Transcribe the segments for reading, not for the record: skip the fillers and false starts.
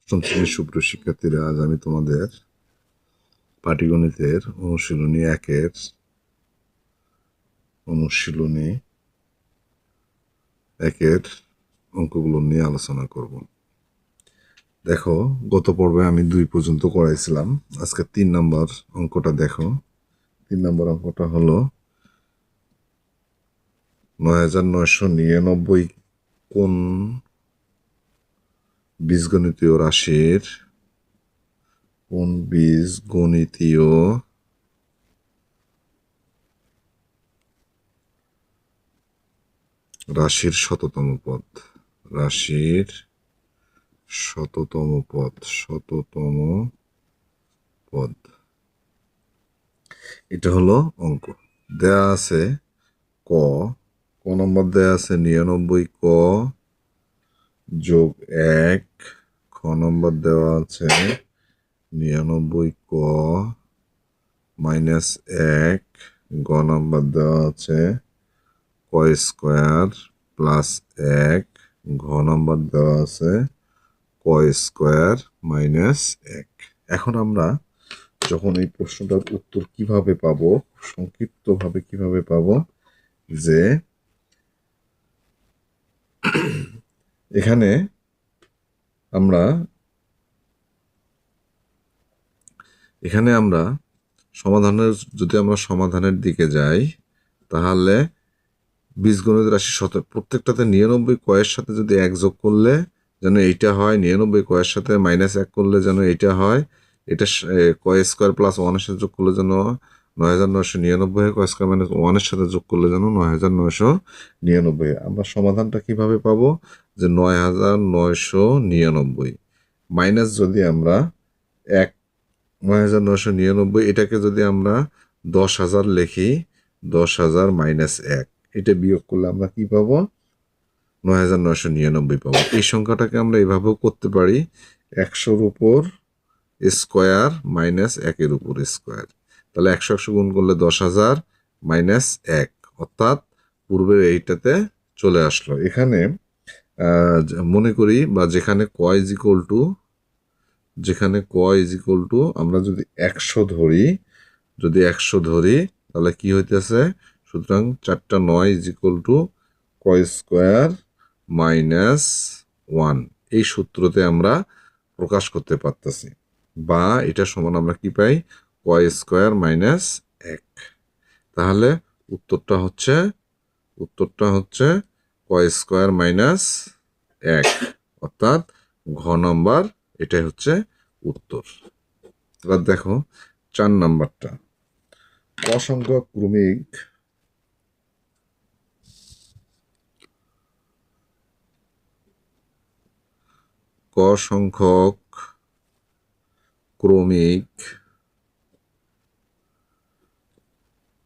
অষ্টম শ্রেণীর সুপ্রিয় শিক্ষার্থীরা, আজ আমি তোমাদের পাটিগণিতের অনুশীলনী একের অঙ্কগুলো নিয়ে আলোচনা করব। দেখো, গত পর্বে আমি 2 পর্যন্ত করাইছিলাম। আজকে 3 নম্বর অঙ্কটা দেখো। 3 নম্বর অঙ্কটা হলো 9999 কোন বীজগণিতীয় রাশির শততম পদ। এটা হলো অঙ্ক। দেয়া আছে ক নম্বর দেয়া আছে 99 ক যোগ 1, খ নম্বর দেওয়া আছে 99 ক মাইনাস 1, গ নম্বর দেওয়া আছে ক স্কোয়ার প্লাস 1, ঘ নম্বর দেওয়া আছে ক স্কোয়ার মাইনাস 1। এখন আমরা যখন এই প্রশ্নটার উত্তর কিভাবে পাবো, সংক্ষিপ্তভাবে কিভাবে পাবো, যে এখানে আমরা যদি আমরা সমাধানের দিকে যাই, তাহলে বীজগণিত রাশি প্রত্যেকটাতে 99 কয়ের সাথে যদি 1 যোগ করলে যেন এইটা হয়, 99 কয়ের সাথে -1 করলে যেন এইটা হয়, এটা কয় স্কোয়ার প্লাস 1 এর সাথে যোগ করলে যেন 9999 হয়, কয় স্কোয়ার মাইনাস 1 এর সাথে যোগ করলে যেন 9999। আমরা সমাধানটা কিভাবে পাবো, যে 9999 মাইনাস যদি আমরা 9999 এটাকে যদি আমরা 10,000 লিখি, 10,000 মাইনাস 1, এটা বিয়োগ করলে আমরা কি পাবো, 9999 পাবো। এই সংখ্যাটাকে আমরা এভাবেও করতে পারি, 100-র উপর স্কোয়ার মাইনাস 1-এর উপর স্কোয়ার। তাহলে 100 গুণ করলে 10,000 মাইনাস 1, অর্থাৎ পূর্বের এইটাতে চলে আসলো। এখানে মনে করি, বা যেখানে ক ইজ ইকুয়াল টু আমরা যদি 100 ধরি, তাহলে কি হইতেছে, সুতরাং 4টা 9 ইজ ইকুয়াল টু ক স্কোয়ার মাইনাস 1, এই সূত্রতে আমরা প্রকাশ করতে পারতেছি। বা এটা সমান আমরা কি পাই, ক স্কোয়ার মাইনাস 1। তাহলে উত্তরটা হচ্ছে ক স্কোয়ার মাইনাস 1, অর্থাৎ ঘ নম্বর, এটাই হচ্ছে উত্তর। এবার দেখো 4 নাম্বারটা, ক সংখ্যক ক্রমিক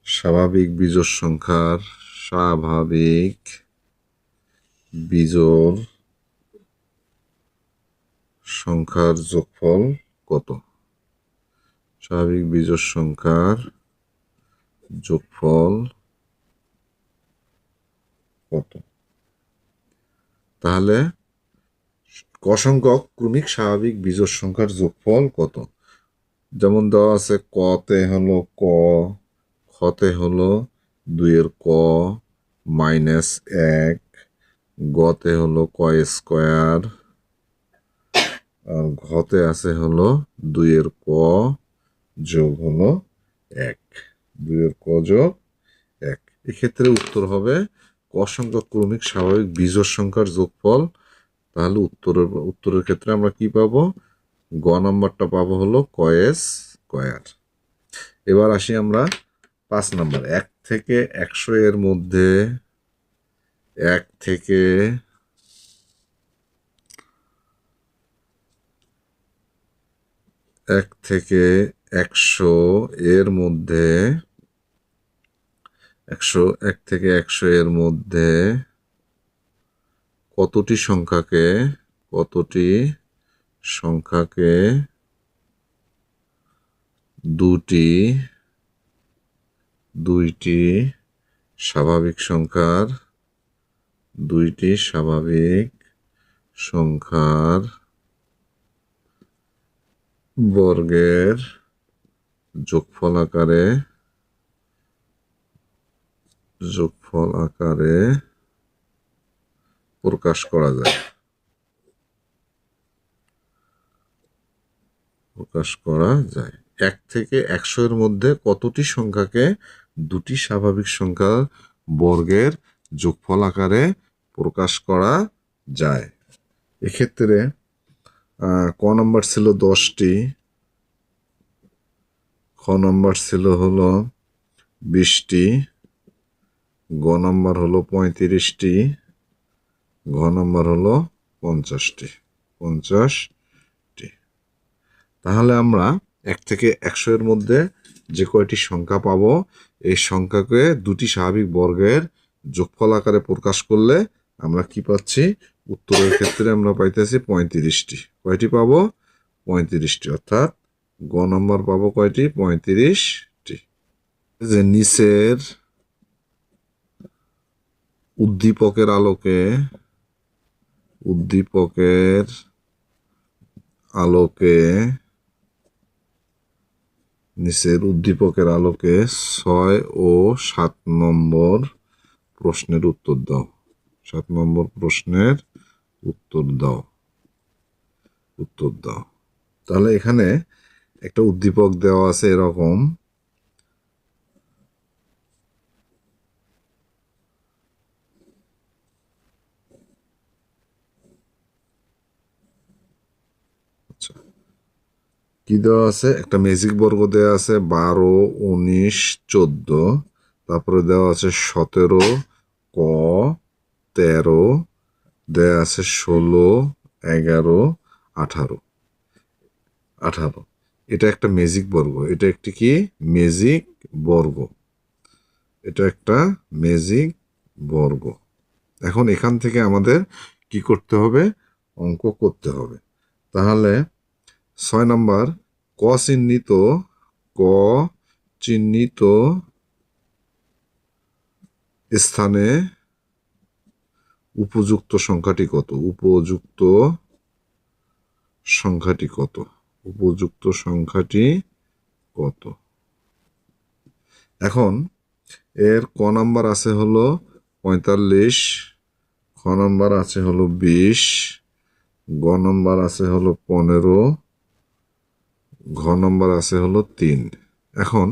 স্বাভাবিক বিজোড় সংখ্যার যোগফল কত? স্বাভাবিক বিজোড় সংখ্যার যোগফল কত? তাহলে ক সংখ্যক ক্রমিক স্বাভাবিক বিজোড় সংখ্যার যোগফল কত? যেমন দেওয়া আছে, কতে হলো ক, খতে হলো 2-এর ক মাইনাস 1, গতে হলো ক স্কোয়ার, আর ঘতে আছে হলো 2-এর ক যোগ হলো 1, 2-এর ক যোগ 1। এক্ষেত্রে উত্তর হবে ক সংখ্যক ক্রমিক স্বাভাবিক বিজোড় সংখ্যার যোগফল। তাহলে উত্তরের ক্ষেত্রে আমরা কি পাবো, গ নাম্বারটা পাবো হলো ক স্কোয়ার। এবার আসি আমরা 5 নাম্বার, 1 থেকে 100 এর মধ্যে 1 থেকে 100 এর মধ্যে 1 থেকে 100 এর মধ্যে কতটি সংখ্যাকে দুইটি স্বাভাবিক সংখ্যার বর্গের যোগফল আকারে প্রকাশ করা যায়। এক থেকে 100 এর মধ্যে কতটি সংখ্যাকে দুটি স্বাভাবিক সংখ্যার বর্গের যোগফল আকারে প্রকাশ করা যায়? এক্ষেত্রে ক নম্বর ছিল 10টি, খ নম্বর ছিল হলো 20টি, গ নম্বর হলো 35টি, ঘ নম্বর হলো 50টি। তাহলে আমরা 1 থেকে 100 এর মধ্যে যে কয়টি সংখ্যা পাবো, এই সংখ্যাকে দুটি স্বাভাবিক বর্গের যোগফল আকারে প্রকাশ করলে আমরা কি পাচ্ছি? উত্তরের ক্ষেত্রে আমরা পাইতেছি 35টি। কয়টি পাবো? 35টি। অর্থাৎ গ নম্বর পাবো কয়টি? 35টি। যে নিচের উদ্দীপকের আলোকে 6 ও 7 নম্বর প্রশ্নের উত্তর দাও। 7 নম্বর প্রশ্নের উত্তর দাও। তাহলে এখানে একটা উদ্দীপক দেওয়া আছে এরকম, কি দেওয়া আছে? একটা ম্যাজিক বর্গ দেওয়া আছে 12, 19, 14। তারপরে দেওয়া আছে 17, ক, 13, দেওয়া আছে 16, 11, 18। এটা একটা ম্যাজিক বর্গ। এটা একটি কি? ম্যাজিক বর্গ। এটা একটা ম্যাজিক বর্গ। এখন এখান থেকে আমাদের কি করতে হবে? অঙ্ক করতে হবে। তাহলে 6 নম্বর, ক চিহ্নিত স্থানে উপযুক্ত সংখ্যাটি কত? এখন এর ক নাম্বার আছে হলো 45, খ নাম্বার আছে হলো 20, গ নাম্বার আছে হলো 15, ঘ নম্বর আছে হলো 3। এখন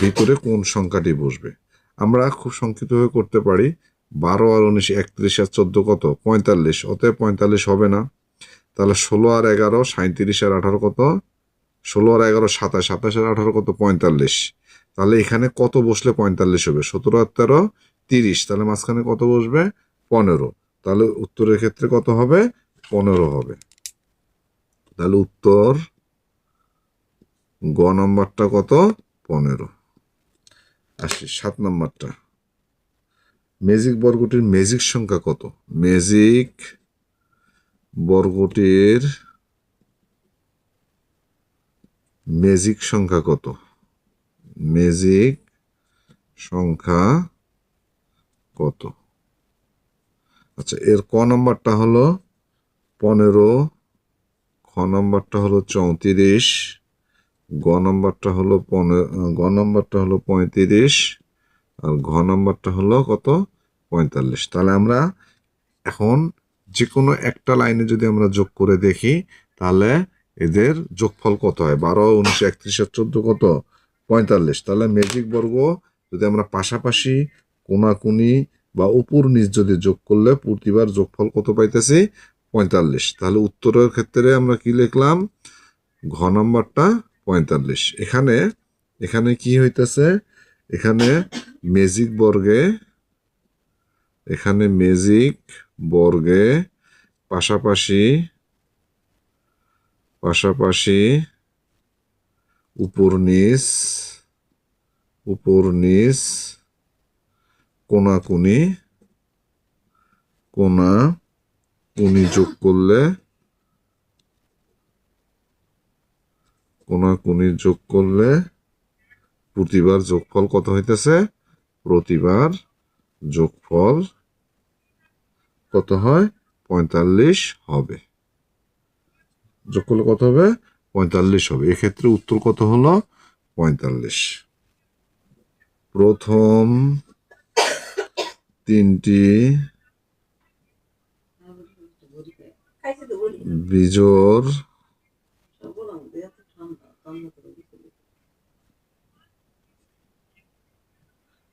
ভিতরে কোন সংখ্যাটি বসবে? আমরা খুব সংক্ষিপ্তভাবে করতে পারি। 12 আর 19, 31 আর 14 কত? 45। অতএব 45 হবে না। তাহলে 16 আর 11, 37 আর 18 কত? 16 আর 11, 27, 27 আর 18 কত? 45। তাহলে এখানে কত বসলে 45 হবে? 17 আর 13, 30। তাহলে মাঝখানে কত বসবে? 15। তাহলে উত্তরের ক্ষেত্রে কত হবে? 15 হবে। তাহলে উত্তর গ নম্বরটা কত? 15। আসি 7 নম্বরটা। ম্যাজিক বর্গটির ম্যাজিক সংখ্যা কত? ম্যাজিক বর্গটির ম্যাজিক সংখ্যা কত? ম্যাজিক সংখ্যা কত? আচ্ছা, এর ক নম্বরটা হলো 15, খ নম্বরটা হলো 34, গ নম্বরটা হলো 35, আর ঘ নম্বরটা হলো কত? 45। তাহলে আমরা এখন যে কোনো একটা লাইনে যদি আমরা যোগ করে দেখি, তাহলে এদের যোগফল কত হয়? 12, 19, 31 আর 14 কত? 45। তাহলে ম্যাজিক বর্গ যদি আমরা পাশাপাশি, কোনাকুনি বা উপর নিচ যদি যোগ করলে প্রতিবার যোগফল কত পাইতেছি? 45। তাহলে উত্তরের ক্ষেত্রে আমরা কি লিখলাম? ঘ নম্বরটা 45। এখানে কি হইতেছে? এখানে ম্যাজিক বর্গে পাশাপাশি উপর নিচ কোনাকুনি যোগ করলে প্রতিবার যোগফল কত হইতেছে? প্রতিবার যোগফল কত হয়? 45 হবে। যোগ করলে কত হবে? 45 হবে। এক্ষেত্রে উত্তর কত হলো? 45। প্রথম তিনটি বিজোড়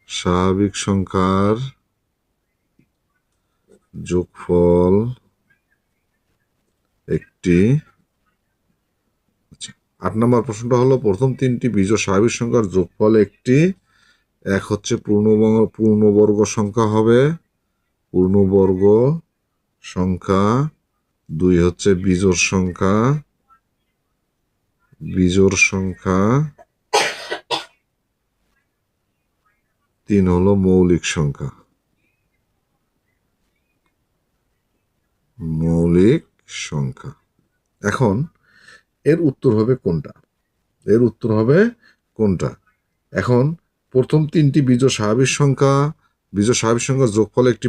স্বাভাবিক সংখ্যার যোগফল একটি। 8 নম্বর প্রশ্নটা হলো প্রথম তিনটি বিজোড় স্বাভাবিক সংখ্যার যোগফল একটি। এক হচ্ছে পূর্ণবর্গ সংখ্যা হবে, পূর্ণবর্গ সংখ্যা। 2 হচ্ছে বিজোড় সংখ্যা, বিজোড় সংখ্যা। 3 হলো মৌলিক সংখ্যা, মৌলিক সংখ্যা। এখন এর উত্তর হবে কোনটা? এর উত্তর হবে কোনটা? এখন প্রথম তিনটি বিজোড় স্বাভাবিক সংখ্যা, বিজোড় স্বাভাবিক সংখ্যার যোগফল একটি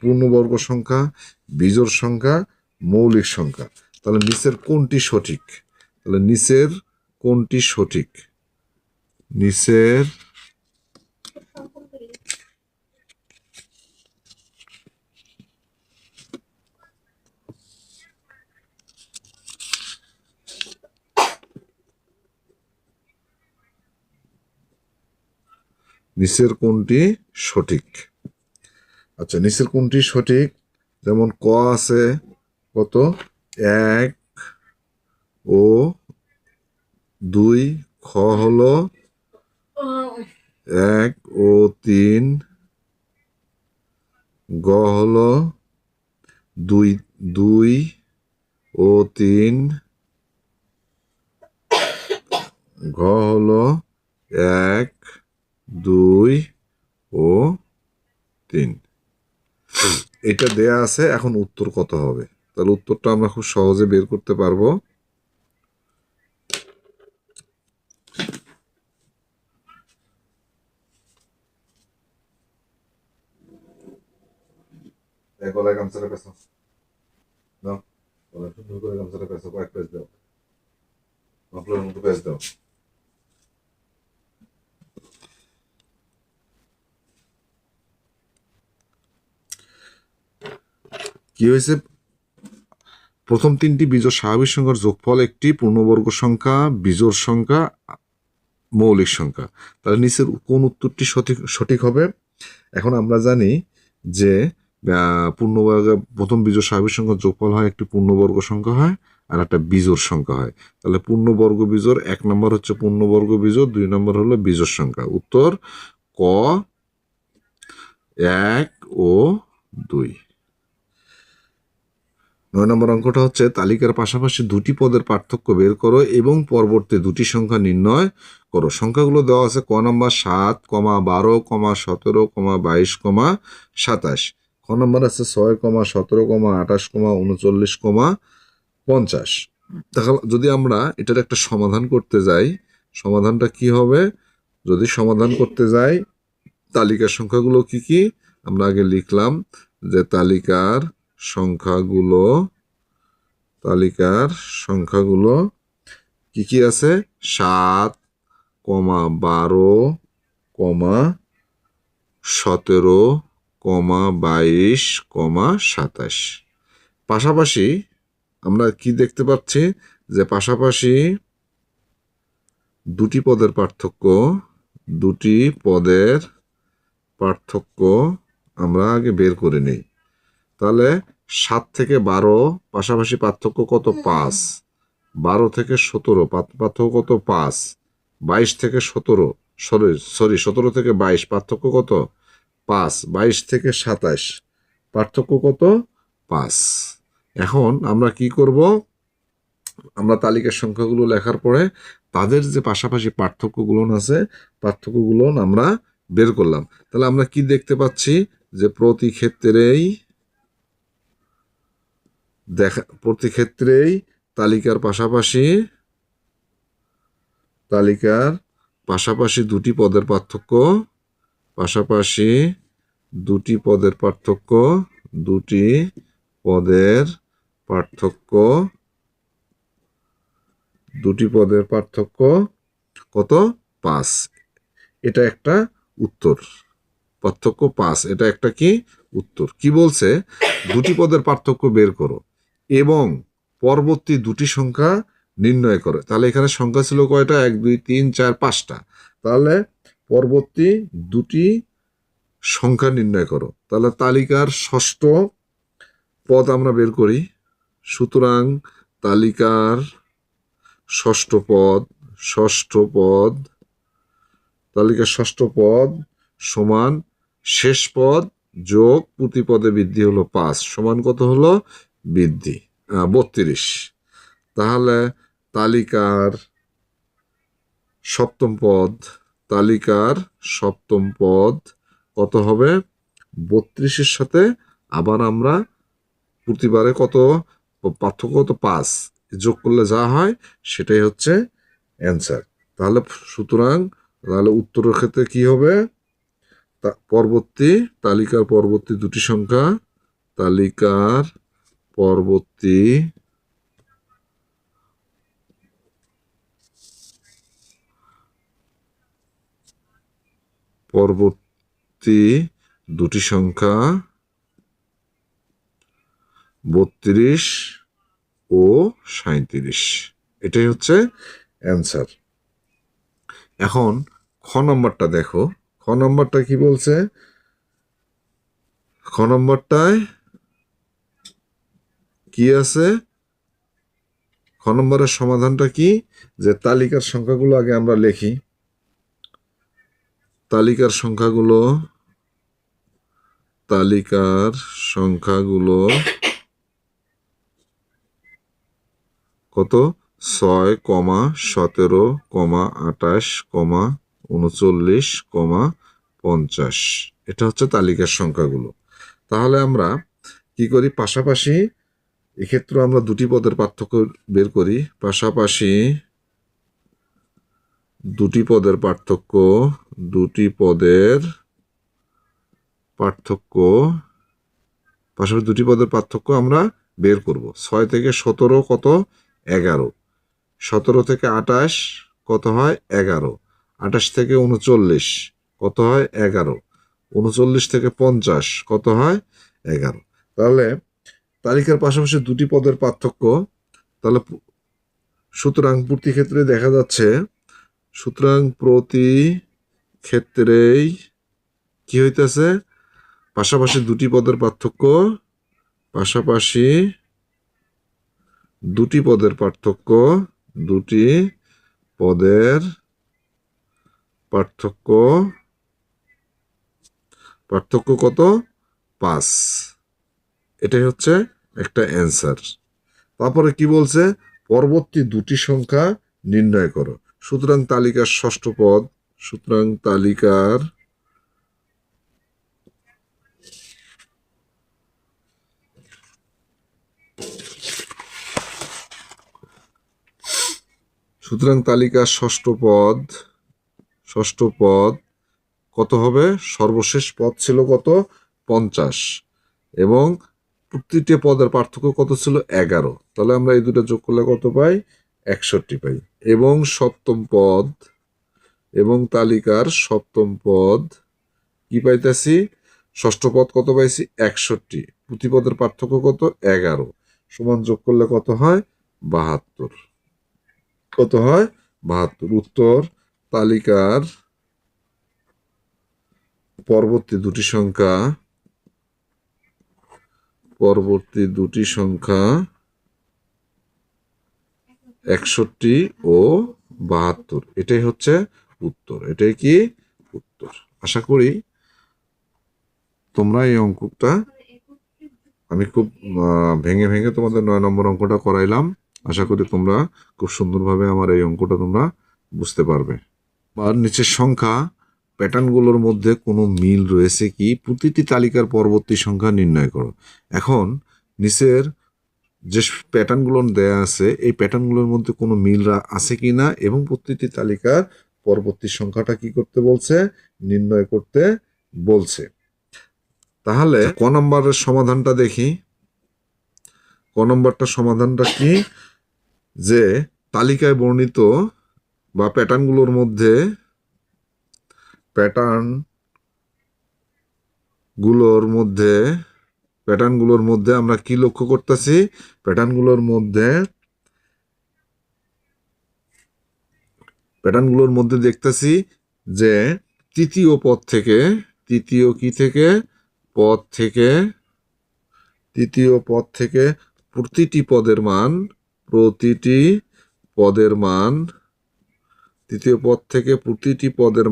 পূর্ণবর্গ সংখ্যা, বিজোড় সংখ্যা, মৌলিক সংখ্যা। তাহলে নিচের কোনটি সঠিক? তাহলে নিচের কোনটি সঠিক? নিচের নিচের কোনটি সঠিক? আচ্ছা, নিচের কোনটি সঠিক? যেমন ক আছে কত? 1 ও 2। খ হলো 1 ও 3। গ হলো 2 ও 3। ঘ হলো 1 2 ও 3। এটা দেয়া আছে। এখন উত্তর কত হবে? তাহলে উত্তরটা আমরা খুব সহজে বের করতে পারবো। গলায় গামছাটা পেছাও, দাও, গলায় সুন্দর করে গামছাটা পেছাও, কয়েক পেঁচ দাও, মাফলারের মতো পেঁচ দাও। কি হয়েছে? প্রথম তিনটি বিজোড় স্বাভাবিক সংখ্যার যোগফল একটি পূর্ণবর্গ সংখ্যা, বিজোড় সংখ্যা, মৌলিক সংখ্যা। তাহলে নিচের কোন উত্তরটি সঠিক হবে? এখন আমরা জানি যে পূর্ণবর্গ প্রথম বিজোড় স্বাভাবিক সংখ্যার যোগফল হয় একটি পূর্ণবর্গ সংখ্যা হয়, আর একটা বিজোড় সংখ্যা হয়। তাহলে পূর্ণবর্গ বিজোড় 1 নম্বর হচ্ছে পূর্ণবর্গ বিজোড়, 2 নম্বর হলো বিজোড় সংখ্যা। উত্তর ক 1 ও 2। 9 নম্বর অঙ্কটা হচ্ছে তালিকার পাশাপাশি দুটি পদের পার্থক্য বের করো এবং পরবর্তী দুটি সংখ্যা নির্ণয় করো। সংখ্যাগুলো দেওয়া আছে ক নম্বর 7, 12, 17, 22, 27। খ নম্বর আছে 6, 17, 28, 39, 50। যদি আমরা এটার একটা সমাধান করতে যাই, সমাধানটা কি হবে? যদি সমাধান করতে যাই, তালিকার সংখ্যাগুলো কি কি আমরা আগে লিখলাম যে তালিকার সংখ্যাগুলো কি কি আছে? 7, 12, 17, 22, 27। পাশাপাশি আমরা কি দেখতে পাচ্ছি? যে পাশাপাশি দুটি পদের পার্থক্য আমরা আগে বের করে নিই। তাহলে 7 থেকে 12 পাশাপাশি পার্থক্য কত? 5। 12 থেকে 17 পার্থক্য কত? 5। 22 থেকে 17 17 থেকে 22 পার্থক্য কত? 5। 22 থেকে 27 পার্থক্য কত? 5। এখন আমরা কি করব? আমরা তালিকার সংখ্যাগুলো লেখার পরে তাদের যে পাশাপাশি পার্থক্যগুলো আছে, পার্থক্যগুলো আমরা বের করলাম। তাহলে আমরা কি দেখতে পাচ্ছি? যে প্রতি ক্ষেত্রেই তালিকার পাশাপাশি দুটি পদের পার্থক্য, দুটি পদের পার্থক্য কত? 5। এটা একটা উত্তর। পার্থক্য 5, এটা একটা কি উত্তর। কি বলছে? দুটি পদের পার্থক্য বের করো এবং পরবর্তী দুটি সংখ্যা নির্ণয় করো। তাহলে এখানে সংখ্যা ছিল কয়টা? 1 2 3 4 5টা। তাহলে পরবর্তী দুটি সংখ্যা নির্ণয় করো। তাহলে তালিকার ষষ্ঠ পদ আমরা বের করি। সুতরাং তালিকার ষষ্ঠ পদ তালিকার ষষ্ঠ পদ সমান শেষ পদ যোগ প্রতিপদে বৃদ্ধি হলো 5 সমান কত হলো? বৃদ্ধি 32। তাহলে তালিকার সপ্তম পদ কত হবে? 32-এর সাথে আবার আমরা প্রতিবারে কত পার্থক্য? কত? 5 যোগ করলে যা হয় সেটাই হচ্ছে অ্যান্সার। তাহলে সুতরাং তাহলে উত্তরের ক্ষেত্রে কি হবে? তালিকার পরবর্তী দুটি সংখ্যা, তালিকার পরবর্তী দুটি সংখ্যা 32 ও 37। এটাই হচ্ছে অ্যান্সার। এখন খ নম্বরটা দেখো। খ নম্বরটা কি বলছে? খ নম্বরটায় কি আছে? খ নম্বরের সমাধানটা কি? যে তালিকার সংখ্যাগুলো আগে আমরা লিখি। তালিকার সংখ্যাগুলো কত? 6, 17, 28, 39, 50। এটা হচ্ছে তালিকার সংখ্যাগুলো। তাহলে আমরা কি করি? পাশাপাশি এক্ষেত্রে আমরা দুটি পদের পার্থক্য বের করি। পাশাপাশি দুটি পদের পার্থক্য আমরা বের করব। 6 থেকে 17 কত? 11। 17 থেকে 28 কত হয়? 11। 28 থেকে 39 কত হয়? 11। 39 থেকে 50 কত হয়? 11। তাহলে তালিকার পাশাপাশি দুটি পদের পার্থক্য। তাহলে সুতরাং প্রতি ক্ষেত্রে দেখা যাচ্ছে, প্রতি ক্ষেত্রেই কি হইতেছে? পাশাপাশি দুটি পদের পার্থক্য, দুটি পদের পার্থক্য কত? 5। এটাই হচ্ছে একটা অ্যান্সার। তারপরে কি বলছে? পরবর্তী দুটি সংখ্যা নির্ণয় করো। সুতরাং তালিকার ষষ্ঠ পদ, তালিকার ষষ্ঠ পদ কত হবে? সর্বশেষ পদ ছিল কত? 50 এবং প্রতিটি পদের পার্থক্য কত ছিল? 11। তাহলে আমরা এই দুটো যোগ করলে কত পাই? 61 পাই। এবং তালিকার সপ্তম পদ কি পাইতেছি? ষষ্ঠ পদ কত পাইছি? 61। প্রতিপদের পার্থক্য কত? 11 সমান যোগ করলে কত হয়? 72। কত হয়? 72। উত্তর তালিকার পরবর্তী দুটি সংখ্যা 61 ও 72। এটাই হচ্ছে উত্তর। এটাই কি উত্তর। আশা করি তোমরা এই অঙ্কটা, আমি খুব ভেঙে ভেঙে তোমাদের 9 নম্বর অঙ্কটা করাইলাম। আশা করি তোমরা খুব সুন্দরভাবে আমার এই অঙ্কটা তোমরা বুঝতে পারবে। আর নিচের সংখ্যা প্যাটার্নগুলোর মধ্যে কোনো মিল রয়েছে কি? প্রতিটি তালিকার পরবর্তী সংখ্যা নির্ণয় করো। এখন নিচের যে প্যাটার্নগুলো দেয়া আছে এই প্যাটার্নগুলোর মধ্যে কোনো মিল আছে কি না এবং প্রতিটি তালিকার পরবর্তী সংখ্যাটা কি করতে বলছে? নির্ণয় করতে বলছে। তাহলে ক নম্বরের সমাধানটা দেখি। ক নম্বরটা সমাধানটা কি? যে তালিকায় বর্ণিত বা প্যাটার্নগুলোর মধ্যে আমরা কি লক্ষ্য করতেছি? প্যাটার্নগুলোর মধ্যে দেখতেছি যে তৃতীয় পদ থেকে প্রতিটি পদের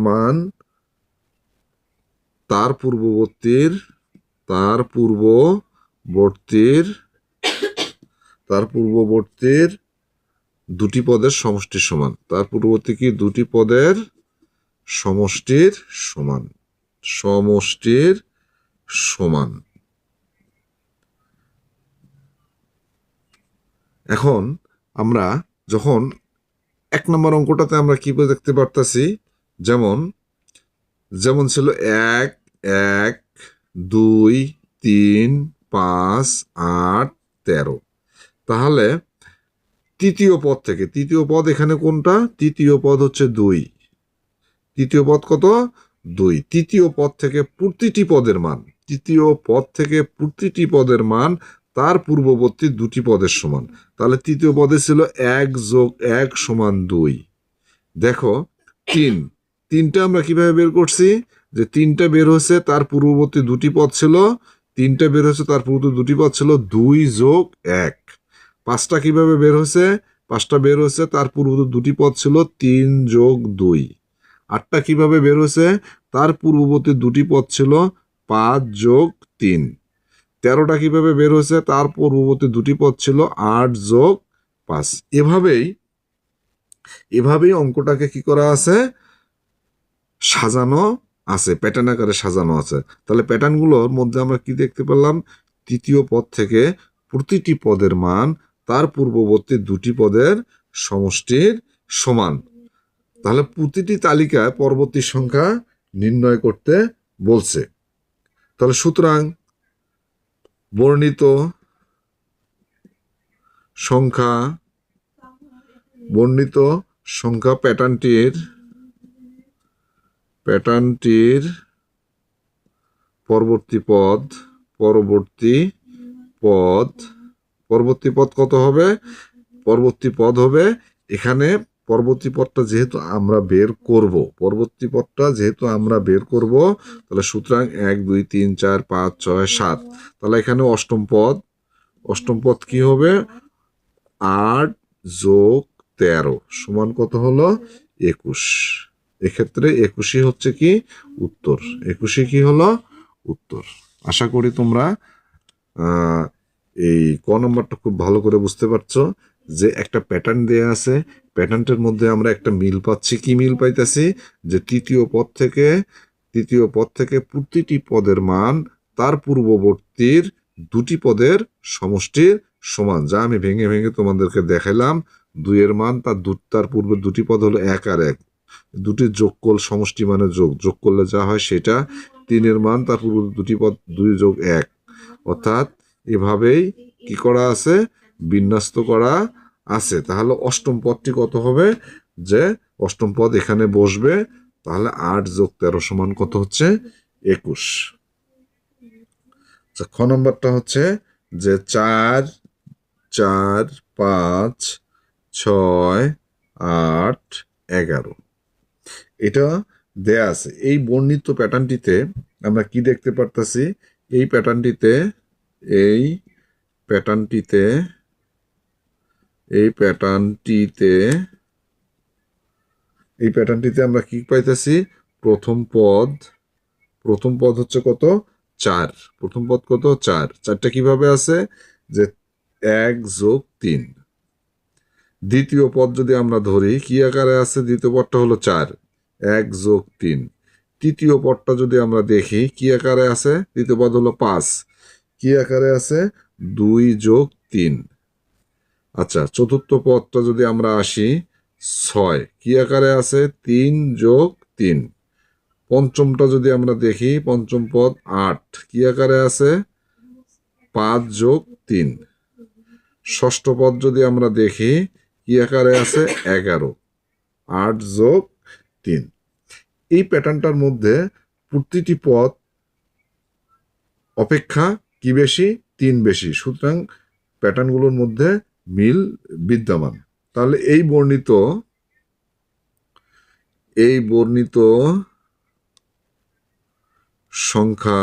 মান তার পূর্ববর্তীর দুটি পদের সমষ্টির সমান। তার পূর্ববর্তী কি? দুটি পদের সমষ্টির সমান। এখন আমরা যখন 1 নম্বর অঙ্কটাতে আমরা কি দেখতে পারতাছি, যেমন ছিল 1 1 2 3 5 8 13। তাহলে তৃতীয় পদ এখানে কোনটা? তৃতীয় পদ হচ্ছে 2। তৃতীয় পদ কত? 2। তৃতীয় পদ থেকে প্রতিটি পদের মান তার পূর্ববর্তী দুটি পদের সমান। তাহলে তৃতীয় পদে ছিল 1 যোগ 1 সমান 2। দেখো 3টা আমরা কিভাবে বের করছি? যে 3টা বের হয়েছে, তার পূর্ববর্তী দুটি পদ ছিল 2 যোগ 1। 5টা কিভাবে বের হয়েছে? 5টা বের হয়েছে, তার পূর্ববর্তী দুটি পদ ছিল 3 যোগ 2। 8টা কিভাবে বের হয়েছে? তার পূর্ববর্তী দুটি পদ ছিল 5 যোগ 3। 13টা কিভাবে বের হয়েছে? তার পূর্ববর্তী দুটি পদ ছিল 8 যোগ 5। এভাবেই অঙ্কটাকে কি করা আছে? সাজানো আছে, প্যাটার্ন আকারে সাজানো আছে। তাহলে প্যাটার্নগুলোর মধ্যে আমরা কি দেখতে পেলাম? তৃতীয় পদ থেকে প্রতিটি পদের মান তার পূর্ববর্তী দুটি পদের সমষ্টির সমান। তাহলে প্রতিটি তালিকায় পরবর্তী সংখ্যা নির্ণয় করতে বলছে। তাহলে সুতরাং বর্ণিত সংখ্যা প্যাটার্নটির পরবর্তী পদ কত হবে? পরবর্তী পদ হবে এখানে পরবর্তী পদটা যেহেতু আমরা বের করব, তাহলে সুতরাং 1 2 3 4 5 6 7। তাহলে এখানে অষ্টম পদ কি হবে? 8 যোগ 13 সমান কত হলো? 21। এক্ষেত্রে 21ই হচ্ছে কি? উত্তর। 21ই কি হলো? উত্তর। আশা করি তোমরা এই ক নম্বরটা খুব ভালো করে বুঝতে পারছো যে একটা প্যাটার্ন দেয়া আছে, প্যাটার্নটার মধ্যে আমরা একটা মিল পাচ্ছি। কি মিল পাইতেছি? যে তৃতীয় পদ থেকে প্রতিটি পদের মান তার পূর্ববর্তীর দুটি পদের সমষ্টির সমান। যা আমি ভেঙে ভেঙে তোমাদেরকে দেখাইলাম। 2 এর মান তার পূর্বে দুটি পদ হলো 1 আর 1, দুটি যোগফল সমষ্টি মানে যোগ করলে যা হয় সেটা। 3 এর মান তার পূর্বে দুটি পদ 2 যোগ 1। অর্থাৎ এভাবেই কি করা আছে? বিন্যস্ত করা আছে। তাহলে অষ্টম পদটি কত হবে? যে অষ্টম পদ এখানে বসবে। তাহলে 8 যোগ 13 সমান কত হচ্ছে? 21। খ নম্বরটা হচ্ছে যে 4 4 5 6 8 11 এটা দেয়া আছে। এই বর্ণিত প্যাটার্নটিতে আমরা কি দেখতে পারতাছি? এই প্যাটার্নটিতে আমরা কি পাইতেছি? প্রথম পদ হচ্ছে কত? 4। প্রথম পদ কত? 4। 4টা কিভাবে আছে? যে 1 যোগ 3। দ্বিতীয় পদ যদি আমরা ধরি, কি আকারে আছে? দ্বিতীয় পদটা হলো 4, 1 যোগ 3। তৃতীয় পদটা যদি আমরা দেখি, কি আকারে আছে? তৃতীয় পদ হলো 5, কি আকারে আছে? 2 যোগ 3। আচ্ছা, চতুর্থ পদটা যদি আমরা আসি, 6, কি আকারে আছে? 3 যোগ 3। পঞ্চমটা যদি আমরা দেখি, পঞ্চম পদ 8, কি আকারে আছে? 5 যোগ 3। ষষ্ঠ পদ যদি আমরা দেখি, কি আকারে আছে 11, 8 যোগ 3। এই প্যাটার্নটার মধ্যে প্রতিটি পদ অপেক্ষা কি বেশি, 3 বেশি, সুতরাং প্যাটার্নগুলোর মধ্যে মিল বিদ্যমান। তাহলে এই বর্ণিত সংখ্যা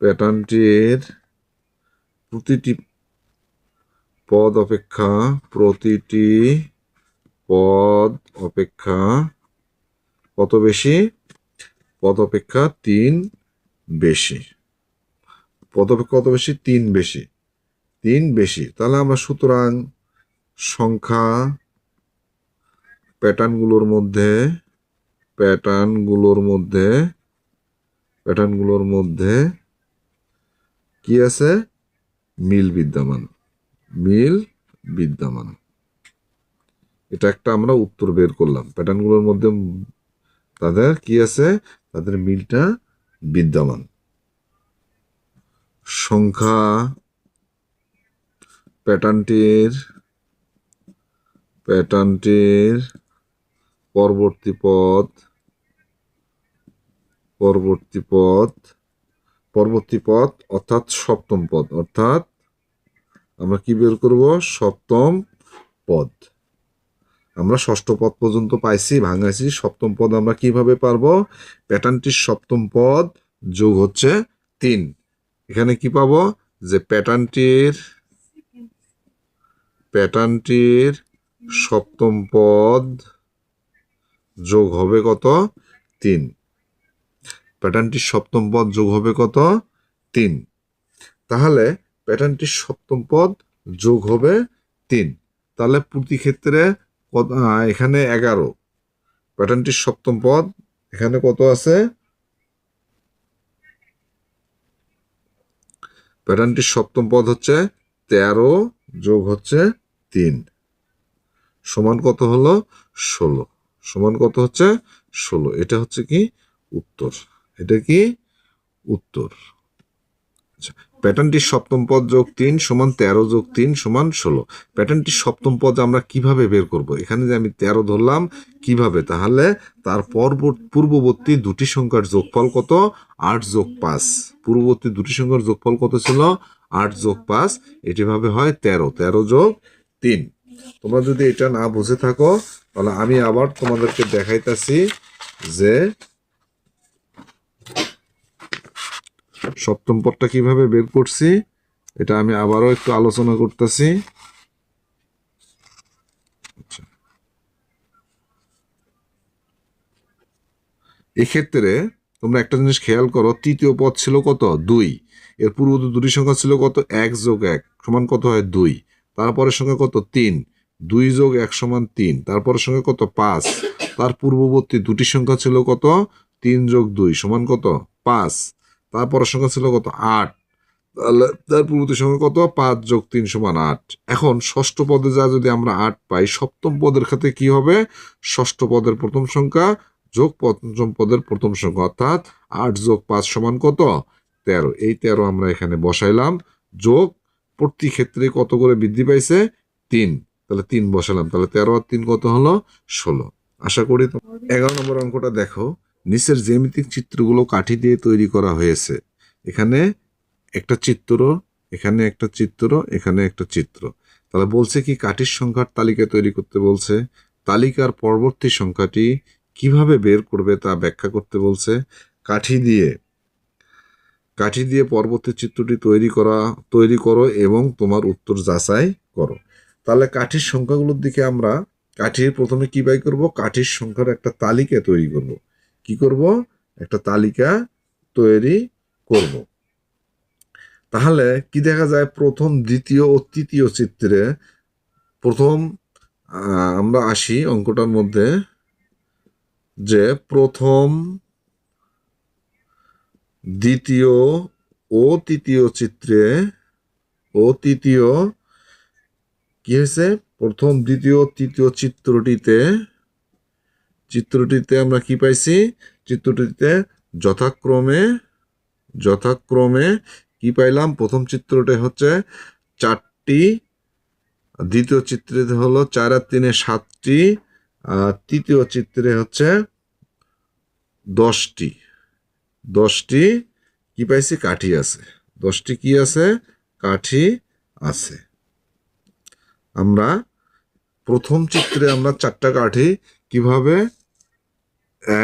প্যাটার্নটির প্রতিটি পদ অপেক্ষা কত বেশি, পদ অপেক্ষা 3 বেশি, পদ অপেক্ষা কত বেশি, 3 বেশি, 3 বেশি। তাহলে আমরা সুতরাং সংখ্যা প্যাটার্নগুলোর মধ্যে কি আছে, মিল বিদ্যমান। এটা একটা আমরা উত্তর বের করলাম। প্যাটার্নগুলোর মধ্যে তাদের কি আছে, তাদের মিলটা বিদ্যমান। সংখ্যা প্যাটার্নটির পরবর্তী পদ অর্থাৎ সপ্তম পদ, অর্থাৎ আমরা কি বের করব, সপ্তম পদ। আমরা ষষ্ঠ পদ পর্যন্ত পাইছি, ভাঙাইছি, সপ্তম পদ আমরা কিভাবে পারবো, প্যাটার্নটির সপ্তম পদ যোগ হচ্ছে 3। এখানে কি পাবো, যে প্যাটার্নটির সপ্তম পদ যোগ হবে কত, 3। প্যাটার্নটির সপ্তম পদ যোগ হবে কত, 3। তাহলে প্যাটার্নটির সপ্তম পদ যোগ হবে 3। তাহলে প্রতি ক্ষেত্রে এখানে 11, প্যাটার্নটির সপ্তম পদ এখানে কত আছে, প্যাটার্নটির সপ্তম পদ হচ্ছে 13 যোগ হচ্ছে 3 সমান কত হলো, 16, সমান কত হচ্ছে 16। এটা হচ্ছে কি উত্তর, প্যাটার্নটির সপ্তম পদ যোগ 3 সমান 13 যোগ 3 সমান 16। প্যাটার্নটির সপ্তম পদ আমরা কিভাবে বের করব, এখানে যে আমি 13 ধরলাম কিভাবে, তাহলে তার পূর্ববর্তী দুটি সংখ্যার যোগফল কত, 8 যোগ 5। পূর্ববর্তী দুটি সংখ্যার যোগফল কত ছিল, 8 যোগ 5, এটিভাবে হয় 13 যোগ 3। তোমরা যদি এটা না বুঝে থাকো তাহলে আমি আবার তোমাদেরকে দেখাইতেছি যে সপ্তম পদটা কিভাবে বের করছি, এটা আমি আবারও একটু আলোচনা করতেছি। এক্ষেত্রে তোমরা একটা জিনিস খেয়াল করো, তৃতীয় পদ ছিল কত, 2। এর পূর্ববর্তী দুটি সংখ্যা ছিল কত, 1 যোগ 1 সমান কত হয় 2। তারপরের সংখ্যা কত, 3, 2 যোগ 1 সমান 3। তারপরের সংখ্যা কত, 5। তার পূর্ববর্তী দুটি সংখ্যা ছিল কত, 3 যোগ 2 সমান কত, 5। তারপরের সংখ্যা ছিল কত, 8। তার পূর্ববর্তী সংখ্যা কত, 5 যোগ 3 সমান 8। এখন ষষ্ঠ পদে যা যদি আমরা 8 পাই, সপ্তম পদের ক্ষেত্রে কি হবে, ষষ্ঠ পদের প্রথম সংখ্যা যোগ পঞ্চম পদের প্রথম সংখ্যা, অর্থাৎ 8 যোগ 5 সমান কত, 13। এই 13 আমরা এখানে বসাইলাম, যোগ প্রতি ক্ষেত্রে কত করে বৃদ্ধি পাইছে, 3। তাহলে 3 বসালাম, তাহলে 13 আর 3 কত হলো, 16। আশা করি 11 নম্বর অঙ্কটা দেখো, নিচের জ্যামিতিক চিত্রগুলো কাঠি দিয়ে তৈরি করা হয়েছে। এখানে একটা চিত্র, এখানে একটা চিত্র, এখানে একটা চিত্র। তাহলে বলছে কি, কাঠির সংখ্যার তালিকা তৈরি করতে বলছে। তালিকার পরবর্তী সংখ্যাটি কিভাবে বের করবে তা ব্যাখ্যা করতে বলছে। কাঠি দিয়ে পরবর্তী চিত্রটি তৈরি করো এবং তোমার উত্তর যাচাই করো। তাহলে কাঠির সংখ্যাগুলোর দিকে আমরা কাঠির প্রথমে কি বাই করব, কাঠির সংখ্যার একটা তালিকা তৈরি করব। কি করব, একটা তালিকা তৈরি করব। তাহলে কি দেখা যায়, প্রথম, দ্বিতীয় ও তৃতীয় চিত্রে প্রথম আমরা আসি অঙ্কটার মধ্যে, যে প্রথম, দ্বিতীয় ও তৃতীয় চিত্রে কি হয়েছে, প্রথম, দ্বিতীয়, তৃতীয় চিত্রটিতে চিত্রটিতে আমরা কি পাইছি? চিত্রটিতে যথাক্রমে কি পাইলাম? প্রথম চিত্রটা হচ্ছে 4টি, দ্বিতীয় চিত্রে হলো 4 আর 3 7টি, আর তৃতীয় চিত্রে হচ্ছে 10টি। 10টি কি পাইছি? কাঠি আছে। 10টি কি আছে? কাঠি আছে। আমরা প্রথম চিত্রে আমরা 4টা কাঠি কিভাবে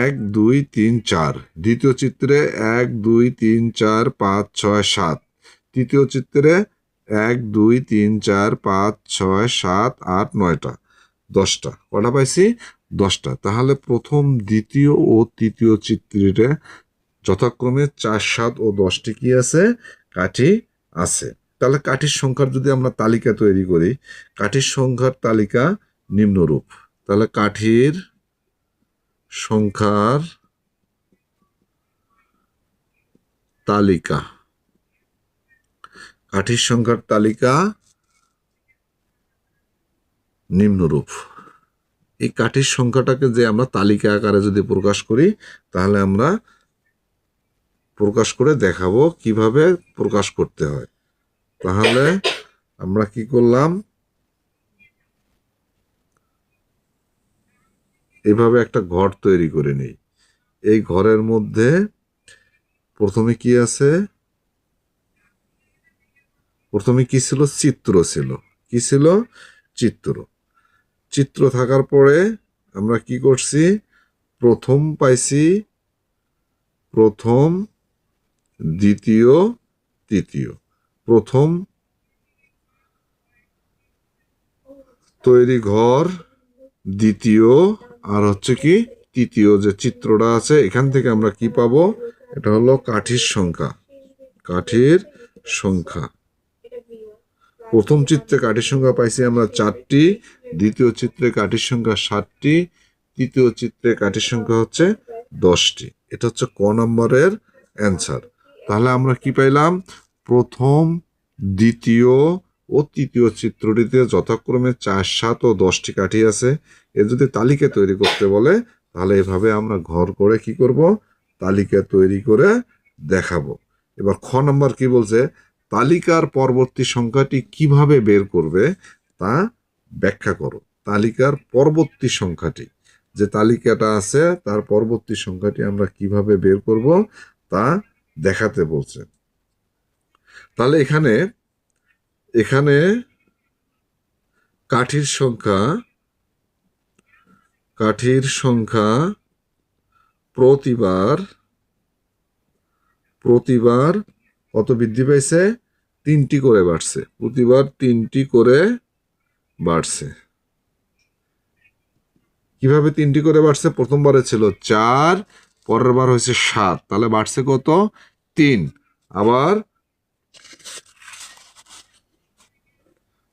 1 2 3 4, দ্বিতীয় চিত্রে 1 2 3 4 5 6 7, তৃতীয় চিত্রে 1 2 3 4 5 6 7 8 9টা, 10টা। কটা পাইছি? 10টা। তাহলে প্রথম, দ্বিতীয় ও তৃতীয় চিত্রে যথাক্রমে 4 7 ও 10টি কি আছে? কাঠি আছে। তাহলে কাঠির সংখ্যার যদি আমরা তালিকা তৈরি করি, কাঠির সংখ্যার তালিকা নিম্নরূপ। তাহলে কাঠির সংখ্যার তালিকা, কাঠির সংখ্যার তালিকা নিম্নরূপ। এই কাঠির সংখ্যাটাকে যে আমরা তালিকা আকারে যদি প্রকাশ করি, তাহলে আমরা প্রকাশ করে দেখাবো কিভাবে প্রকাশ করতে হয়। তাহলে আমরা কি করলাম? এভাবে একটা ঘর তৈরি করে নিই। এই ঘরের মধ্যে প্রথমে কি আছে? প্রথমে কি ছিল? চিত্র ছিল। কি ছিল? চিত্র। চিত্র থাকার পরে আমরা কি করছি? প্রথম পাইছি, প্রথম, দ্বিতীয়, তৃতীয়। প্রথম তৈরি ঘর, দ্বিতীয়, আর হচ্ছে কি তৃতীয় যে চিত্রটা আছে, এখান থেকে আমরা কি পাবো? এটা হলো কাঠির সংখ্যা। কাঠির সংখ্যা। প্রথম চিত্রে কাঠির সংখ্যা পাইছি আমরা 4টি, দ্বিতীয় চিত্রে কাঠির সংখ্যা 7টি, তৃতীয় চিত্রে কাঠির সংখ্যা হচ্ছে 10টি। এটা হচ্ছে ক নম্বরের অ্যান্সার। তাহলে আমরা কি পাইলাম? প্রথম, দ্বিতীয় ও তৃতীয় চিত্রটিতে যথাক্রমে 4 7 ও 10টি কাঠি আছে। এর যদি তালিকা তৈরি করতে বলে, তাহলে এভাবে আমরা ঘর করে কি করব? তালিকা তৈরি করে দেখাবো। এবার খ নম্বর কি বলছে? তালিকার পরবর্তী সংখ্যাটি কিভাবে বের করবে তা ব্যাখ্যা করো। তালিকার পরবর্তী সংখ্যাটি, যে তালিকাটা আছে তার পরবর্তী সংখ্যাটি আমরা কিভাবে বের করব তা দেখাতে বলছে। তাহলে এখানে কাঠির সংখ্যা প্রতিবার কত বৃদ্ধি পাইছে? 3টি করে বাড়ছে। প্রতিবার 3টি করে বাড়ছে। কিভাবে 3টি করে বাড়ছে? প্রথমবারে ছিল 4, পরের বার হয়েছে 7, তাহলে বাড়ছে কত? 3। আবার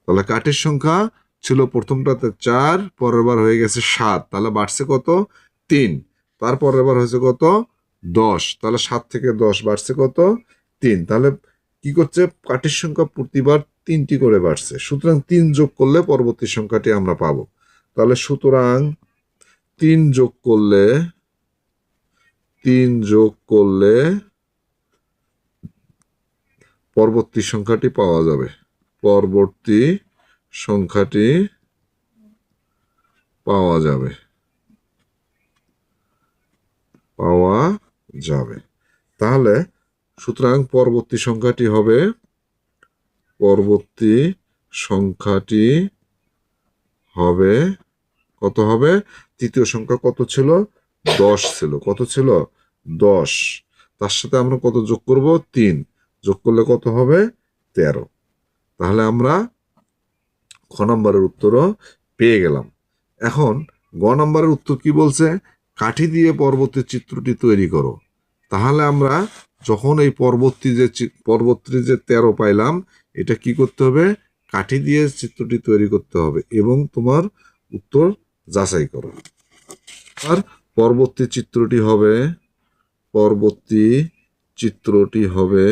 তাহলে কাঠির সংখ্যা ছিল প্রথমটাতে 4, পরের বার হয়ে গেছে 7, তাহলে বাড়ছে কত? 3। তারপরের বার হয়েছে কত? 10, তাহলে 7 থেকে 10 বাড়ছে কত? 3। তাহলে কি করছে? কাঠির সংখ্যা প্রতিবার 3টি করে বাড়ছে। সুতরাং 3 যোগ করলে পরবর্তী সংখ্যাটি আমরা পাবো। তাহলে সুতরাং 3 যোগ করলে পরবর্তী সংখ্যাটি পাওয়া যাবে। পরবর্তী সংখ্যাটি পাওয়া যাবে। তাহলে সুতরাং পরবর্তী সংখ্যাটি হবে কত হবে? তৃতীয় সংখ্যা কত ছিল? 10 ছিল। কত ছিল? 10। তার সাথে আমরা কত যোগ করব? 3 যোগ করলে কত হবে? 13। তাহলে আমরা খ নম্বরের উত্তরও পেয়ে গেলাম। এখন গ নম্বরের উত্তর কি বলছে? কাঠি দিয়ে পরবর্তী চিত্রটি তৈরি করো। তাহলে আমরা যখন এই পরবর্তী যে 13 পাইলাম, এটা কি করতে হবে? কাঠি দিয়ে চিত্রটি তৈরি করতে হবে এবং তোমার উত্তর যাচাই করো। আর পরবর্তী চিত্রটি হবে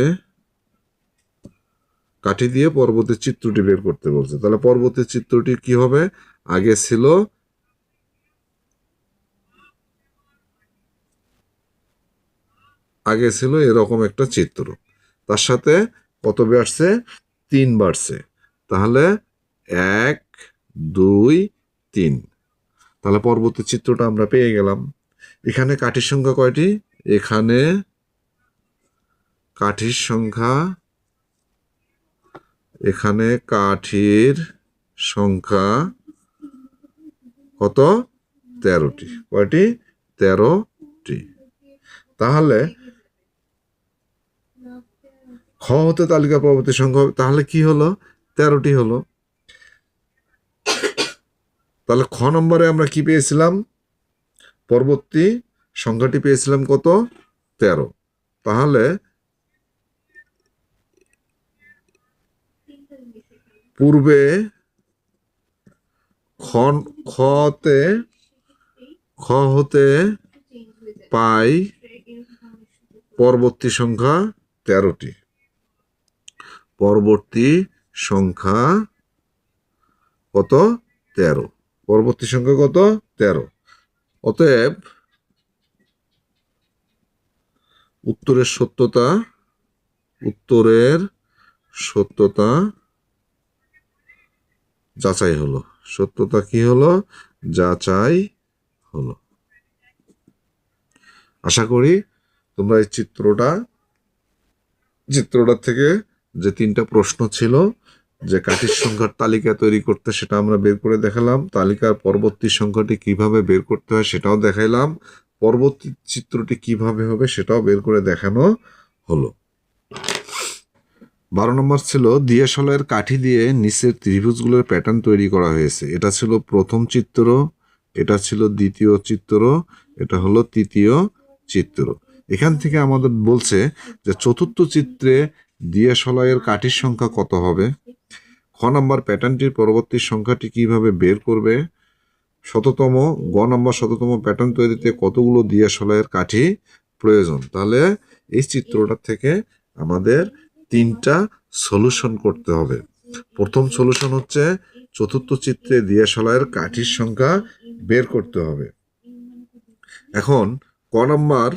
কাঠি দিয়ে পরবর্তী চিত্রটি বের করতে বলছে। তাহলে পরবর্তী চিত্রটি কি হবে? আগে ছিল আগে ছিল এরকম একটা চিত্র, তার সাথে কত বাড়ছে? 3 বাড়ছে। তাহলে 1 2 3। তাহলে পরবর্তী চিত্রটা আমরা পেয়ে গেলাম। এখানে কাঠির সংখ্যা কয়টি? এখানে কাঠির সংখ্যা, এখানে কাঠির সংখ্যা কত? 13টি। কয়টি? 13টি। তাহলে খ হতে তালিকা পরবর্তী সংখ্যা, তাহলে কি হলো? 13টি হলো। তাহলে খ নম্বরে আমরা কি পেয়েছিলাম? পরবর্তী সংখ্যাটি পেয়েছিলাম কত? 13। তাহলে পূর্বে খ হতে পাই পরবর্তী সংখ্যা 13টি। পরবর্তী সংখ্যা কত? 13। পরবর্তী সংখ্যা কত? 13। অতএব উত্তরের সত্যতা যাচাই হলো। সত্যতা কি হলো? যাচাই হলো। আশা করি তোমরা এই চিত্রটা থেকে যে 3টা প্রশ্ন ছিল, যে কাঠির সংখ্যার তালিকা তৈরি করতে, সেটা আমরা বের করে দেখালাম। তালিকার পরবর্তী সংখ্যাটি কিভাবে বের করতে হয় সেটাও দেখাইলাম। পরবর্তী চিত্রটি কিভাবে হবে সেটাও বের করে দেখানো হলো। 12 নম্বর ছিল দিয়াশলাইয়ের কাঠি দিয়ে নিচের ত্রিভুজগুলোর প্যাটার্ন তৈরি করা হয়েছে। এটা ছিল প্রথম চিত্র, এটা ছিল দ্বিতীয় চিত্র, এটা হলো তৃতীয় চিত্র। এখান থেকে আমাদের বলছে যে চতুর্থ চিত্রে দিয়াশলাইয়ের কাঠির সংখ্যা কত হবে। খ নম্বর প্যাটার্নটির পরবর্তী সংখ্যাটি কিভাবে বের করবে। গ নম্বর শততম প্যাটার্ন তৈরিতে কতগুলো দিয়াশলাইয়ের কাঠি প্রয়োজন। তাহলে এই চিত্রটা থেকে আমাদের 3টা সলিউশন করতে হবে। প্রথম সলিউশন হচ্ছে চতুর্থ চিত্রে দিয়াশলাইয়ের কাঠির সংখ্যা বের করতে হবে। এখন ক নম্বর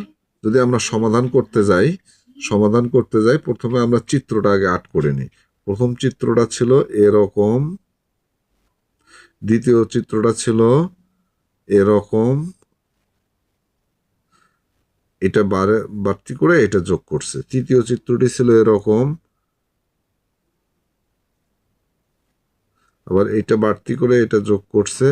যদি আমরা সমাধান করতে যাই, প্রথমে আমরা চিত্রটা আগে আট করে নিই। প্রথম চিত্রটা ছিল এরকম, দ্বিতীয় চিত্রটা ছিল এরকম, এটা বাড়তি করে এটা যোগ করছে। তৃতীয় চিত্রটি ছিল এরকম, আবার এটা বাড়তি করে এটা যোগ করছে,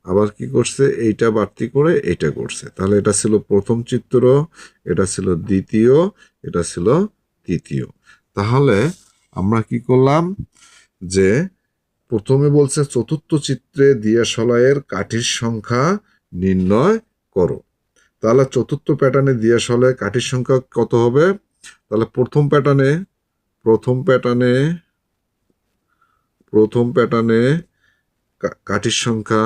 আবার কি করছে? এইটা বাড়তি করে এটা করছে। তাহলে এটা ছিল প্রথম চিত্র, এটা ছিল দ্বিতীয়, এটা ছিল তৃতীয়। তাহলে আমরা কি করলাম? যে প্রথমে বলছে চতুর্থ চিত্রে দিয়াশলাইয়ের কাঠির সংখ্যা নির্ণয় করো। তাহলে চতুর্থ প্যাটার্নে দিয়াশলাইয়ের কাঠির সংখ্যা কত হবে? তাহলে প্রথম প্যাটার্নে কাঠির সংখ্যা,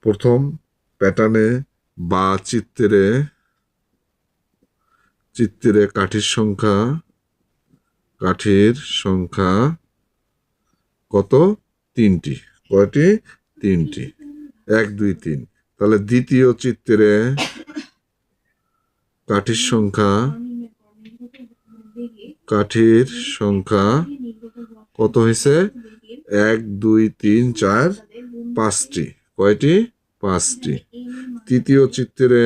প্রথম প্যাটার্নে বা চিত্রে কাঠির সংখ্যা কত? 3টি। কয়টি? 3টি। 1 2 3। তাহলে দ্বিতীয় চিত্রে কাঠির সংখ্যা কত হয়েছে? 1 2 3 4 5টি। কয়টি? 5টি। তৃতীয় চিত্রে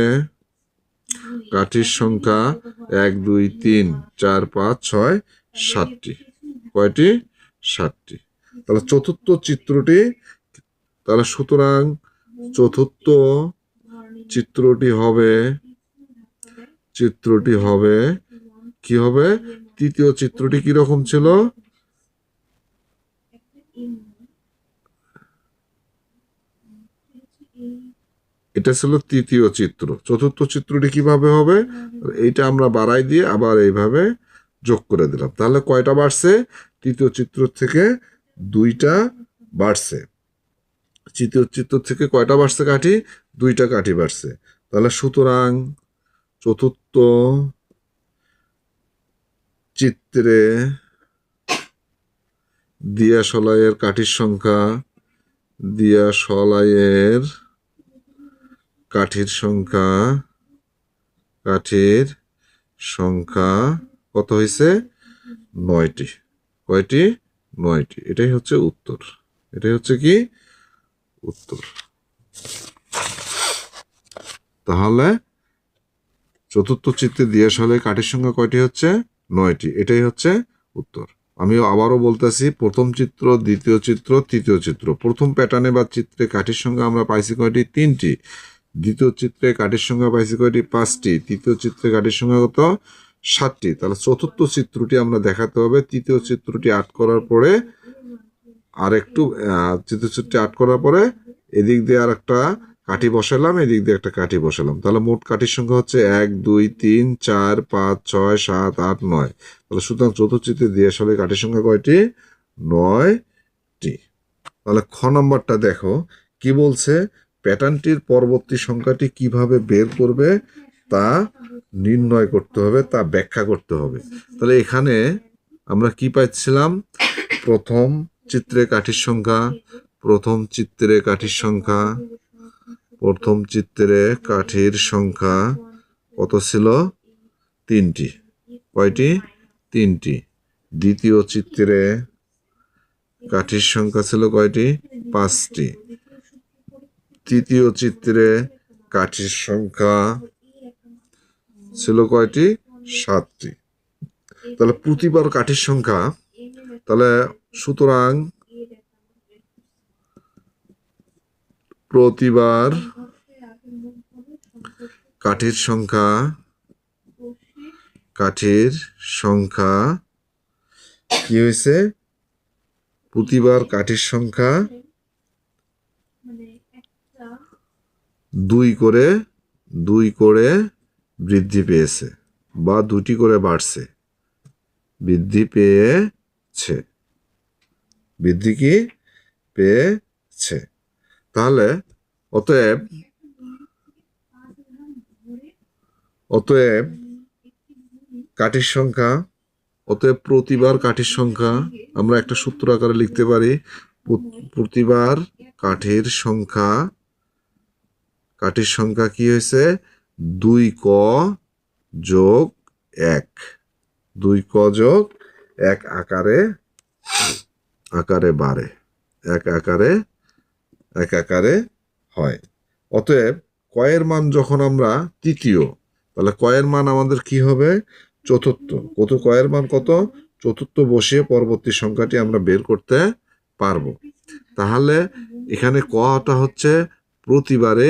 কাঠির সংখ্যা 1 2 3 4 5 6 7টি। কয়টি? 7টি। তাহলে চতুর্থ চিত্রটি, তাহলে সুতরাং চতুর্থ চিত্রটি হবে কি হবে? তৃতীয় চিত্রটি কি রকম ছিল? এটা ছিল তৃতীয় চিত্র। চতুর্থ চিত্রটি কিভাবে হবে? এইটা আমরা বাড়াই দিয়ে আবার এইভাবে যোগ করে দিলাম। তাহলে কয়টা বাড়ছে? তৃতীয় চিত্র থেকে 2টা বাড়ছে। তৃতীয় চিত্র থেকে কয়টা বাড়ছে কাঠি? 2টা কাঠি বাড়ছে। তাহলে সুতরাং চতুর্থ চিত্রে দিয়াশলাইয়ের কাঠির সংখ্যা কাঠির সংখ্যা কত হয়েছে? 9টি। কয়টি? 9টি। এটাই হচ্ছে উত্তর। এটাই হচ্ছে কি উত্তর। তাহলে চতুর্থ চিত্রে দিয়াশ হলে কাঠির সংখ্যা কয়টি হচ্ছে? 9টি। এটাই হচ্ছে উত্তর। আমি আবারও বলতেছি, প্রথম চিত্র, দ্বিতীয় চিত্র, তৃতীয় চিত্র। প্রথম প্যাটার্নে বা চিত্রে কাঠির সংখ্যা আমরা পাইছি কয়টি? 3টি। দ্বিতীয় চিত্রে কাঠির সংখ্যা পাইছি কয়টি? 5টি। তৃতীয় চিত্রে কাঠির সংখ্যা কত? 7টি। তাহলে চতুর্থ চিত্রটি আমরা দেখাতে হবে। তৃতীয় চিত্রটি আট করার পরে আর একটু তৃতীয় চিত্রটি আট করার পরে এদিক দিয়ে আর একটা কাঠি বসালাম, এদিক দিয়ে একটা কাঠি বসালাম। তাহলে মোট কাঠির সংখ্যা হচ্ছে 1 2 3 4 5 6 7 8 9। তাহলে সুতরাং চতুর্থ চিত্রে দিয়ে আসলে কাঠির সংখ্যা কয়টি? 9টি। তাহলে খ নম্বরটা দেখো কি বলছে, প্যাটার্নটির পরবর্তী সংখ্যাটি কিভাবে বের করবে তা নির্ণয় করতে হবে, তা ব্যাখ্যা করতে হবে। তাহলে এখানে আমরা কি পাচ্ছিলাম? প্রথম চিত্রে কাঠির সংখ্যা, প্রথম চিত্রে কাঠির সংখ্যা কত ছিল? 3টি। কয়টি? 3টি। দ্বিতীয় চিত্রে কাঠির সংখ্যা ছিল কয়টি? 5টি। তৃতীয় চিত্রে কাঠির সংখ্যা ছিল কয়টি? 7টি। তাহলে প্রতিবার কাঠির সংখ্যা, তাহলে সুতরাং প্রতিবার কাঠির সংখ্যা কি হয়েছে? প্রতিবার কাঠির সংখ্যা 2 করে বৃদ্ধি পেয়েছে বা 2টি করে বাড়ছে, বৃদ্ধি কি পেয়েছে। তাহলে অতএব কাঠির সংখ্যা, অতএব প্রতিবার কাঠির সংখ্যা আমরা একটা সূত্র আকারে লিখতে পারি। প্রতিবার কাঠির সংখ্যা কি হয়েছে? 2ক যোগ 1। 2ক যোগ 1 আকারে বাড়ে, 1 আকারে হয়। অতএব কয়ের মান যখন আমরা তৃতীয়, তাহলে কয়ের মান আমাদের কি হবে? চতুর্থ। কয়ের মান কত? চতুর্থ বসিয়ে পরবর্তী সংখ্যাটি আমরা বের করতে পারবো। তাহলে এখানে কটা হচ্ছে প্রতিবারে।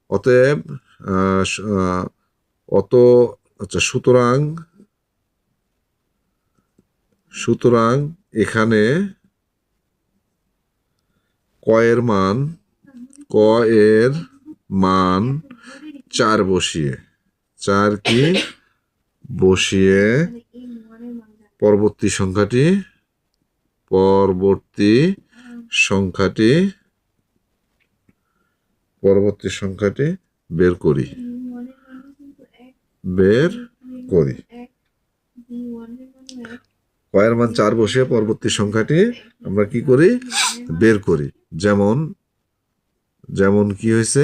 অতএব আচ্ছা, সুতরাং এখানে ক এর মান 4 বসিয়ে, 4 কি বসিয়ে পরবর্তী সংখ্যাটি বের করি। কয়ের মান 4 বসিয়ে পরবর্তী সংখ্যাটি আমরা কি করি? বের করি। যেমন কি হয়েছে?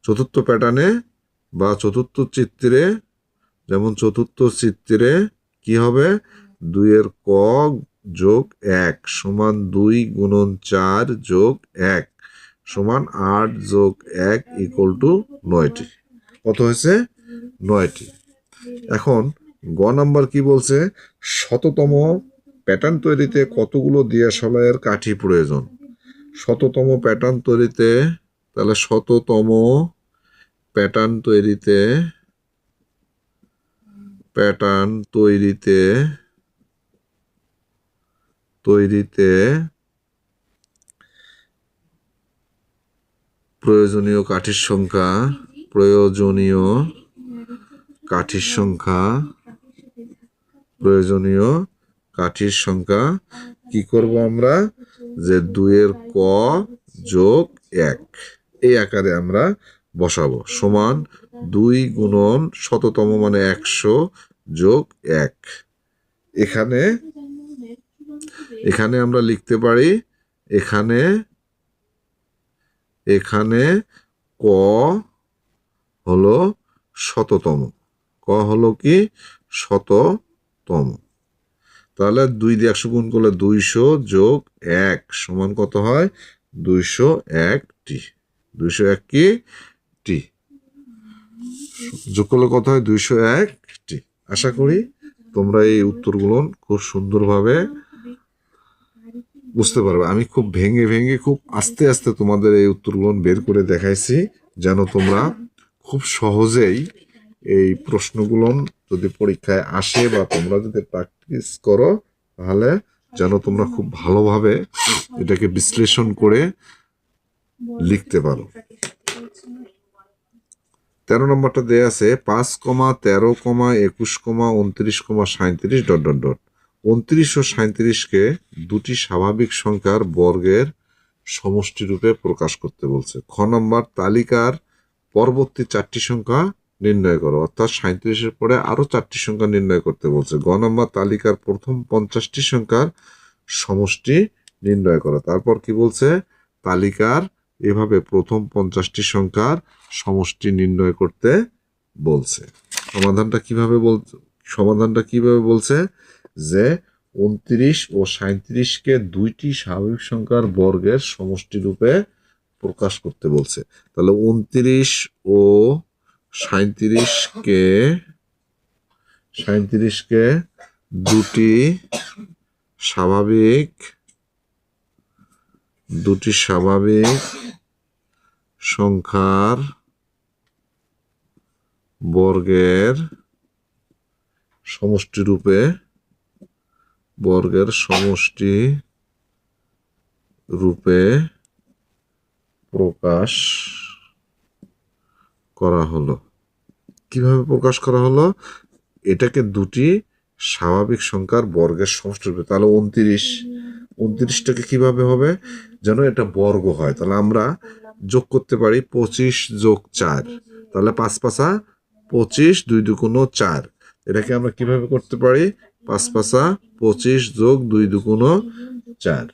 চতুর্থ প্যাটার্নে বা চতুর্থ চিত্রে, যেমন চতুর্থ চিত্রে কি হবে? 2 এর ক যোগ 1 সমান 2 গুণন 4 যোগ 1 সমান 8 যোগ 1 ইকুয়াল টু 9টি। কত হয়েছে? 9টি। এখন গ নাম্বার কি বলছে? শততম প্যাটার্ন তৈরিতে কতগুলো দিয়াশলাইয়ের কাঠি প্রয়োজন? শততম প্যাটার্ন তৈরিতে, তাহলে শততম প্যাটার্ন তৈরিতে প্রয়োজনীয় কাঠির সংখ্যা কি করব আমরা? যে 2 এর ক যোগ 1 এই আকারে আমরা বসাবো, সমান 2 গুণন শততম মানে 100 যোগ 1। এখানে আমরা লিখতে পারি, এখানে ক হলো শততম। ক হলো কি শততম। তাহলে 2 দিয়ে 100 গুণ করলে 200 যোগ 1 সমান কত হয়? 201টি। 201 কি টি যোগ করলে কত হয়? 201টি। আশা করি তোমরা এই উত্তরগুলো খুব সুন্দরভাবে বুঝতে পারবে। আমি খুব ভেঙে ভেঙে খুব আস্তে আস্তে তোমাদের এই উত্তরগুলো বের করে দেখাইছি, যেন তোমরা খুব সহজেই এই প্রশ্নগুলো যদি পরীক্ষায় আসে বা তোমরা যদি প্র্যাকটিস করো, তাহলে যেন তোমরা খুব ভালোভাবে এটাকে বিশ্লেষণ করে লিখতে পারো। 13 নম্বরটা দেয়া আছে 5, 13, 21, 29, 37 ... 29 ও 37কে দুটি স্বাভাবিক সংখ্যার বর্গের সমষ্টি রূপে প্রকাশ করতে বলছে। খ নম্বর তালিকার পরবর্তী 4টি সংখ্যা নির্ণয় করো, অর্থাৎ 37-এর পরে আরো 4টি সংখ্যা নির্ণয় করতে বলছে। গ নম্বর তালিকার প্রথম 50টি সংখ্যার সমষ্টি নির্ণয় করো। তারপর কি বলছে? তালিকার এভাবে প্রথম 50টি সংখ্যার সমষ্টি নির্ণয় করতে বলছে। সমাধানটা কিভাবে বলছে? যে 29 ও 37কে দুইটি স্বাভাবিক সংখ্যার বর্গের সমষ্টি রূপে প্রকাশ করতে বলছে। তাহলে 29 ও 37কে দুটি স্বাভাবিক সংখ্যার বর্গের সমষ্টি রূপে প্রকাশ করা হলো। কিভাবে প্রকাশ করা হলো? এটাকে দুটি স্বাভাবিক সংখ্যার বর্গের সমষ্টি রূপে। তাহলে 29টাকে কিভাবে হবে? যেন এটা বর্গ হয়। তাহলে আমরা যোগ করতে পারি 25 যোগ 4, তাহলে 5 5 25, 2 2 4। এটাকে আমরা কিভাবে করতে পারি? 5 5 25 যোগ 2 2 4।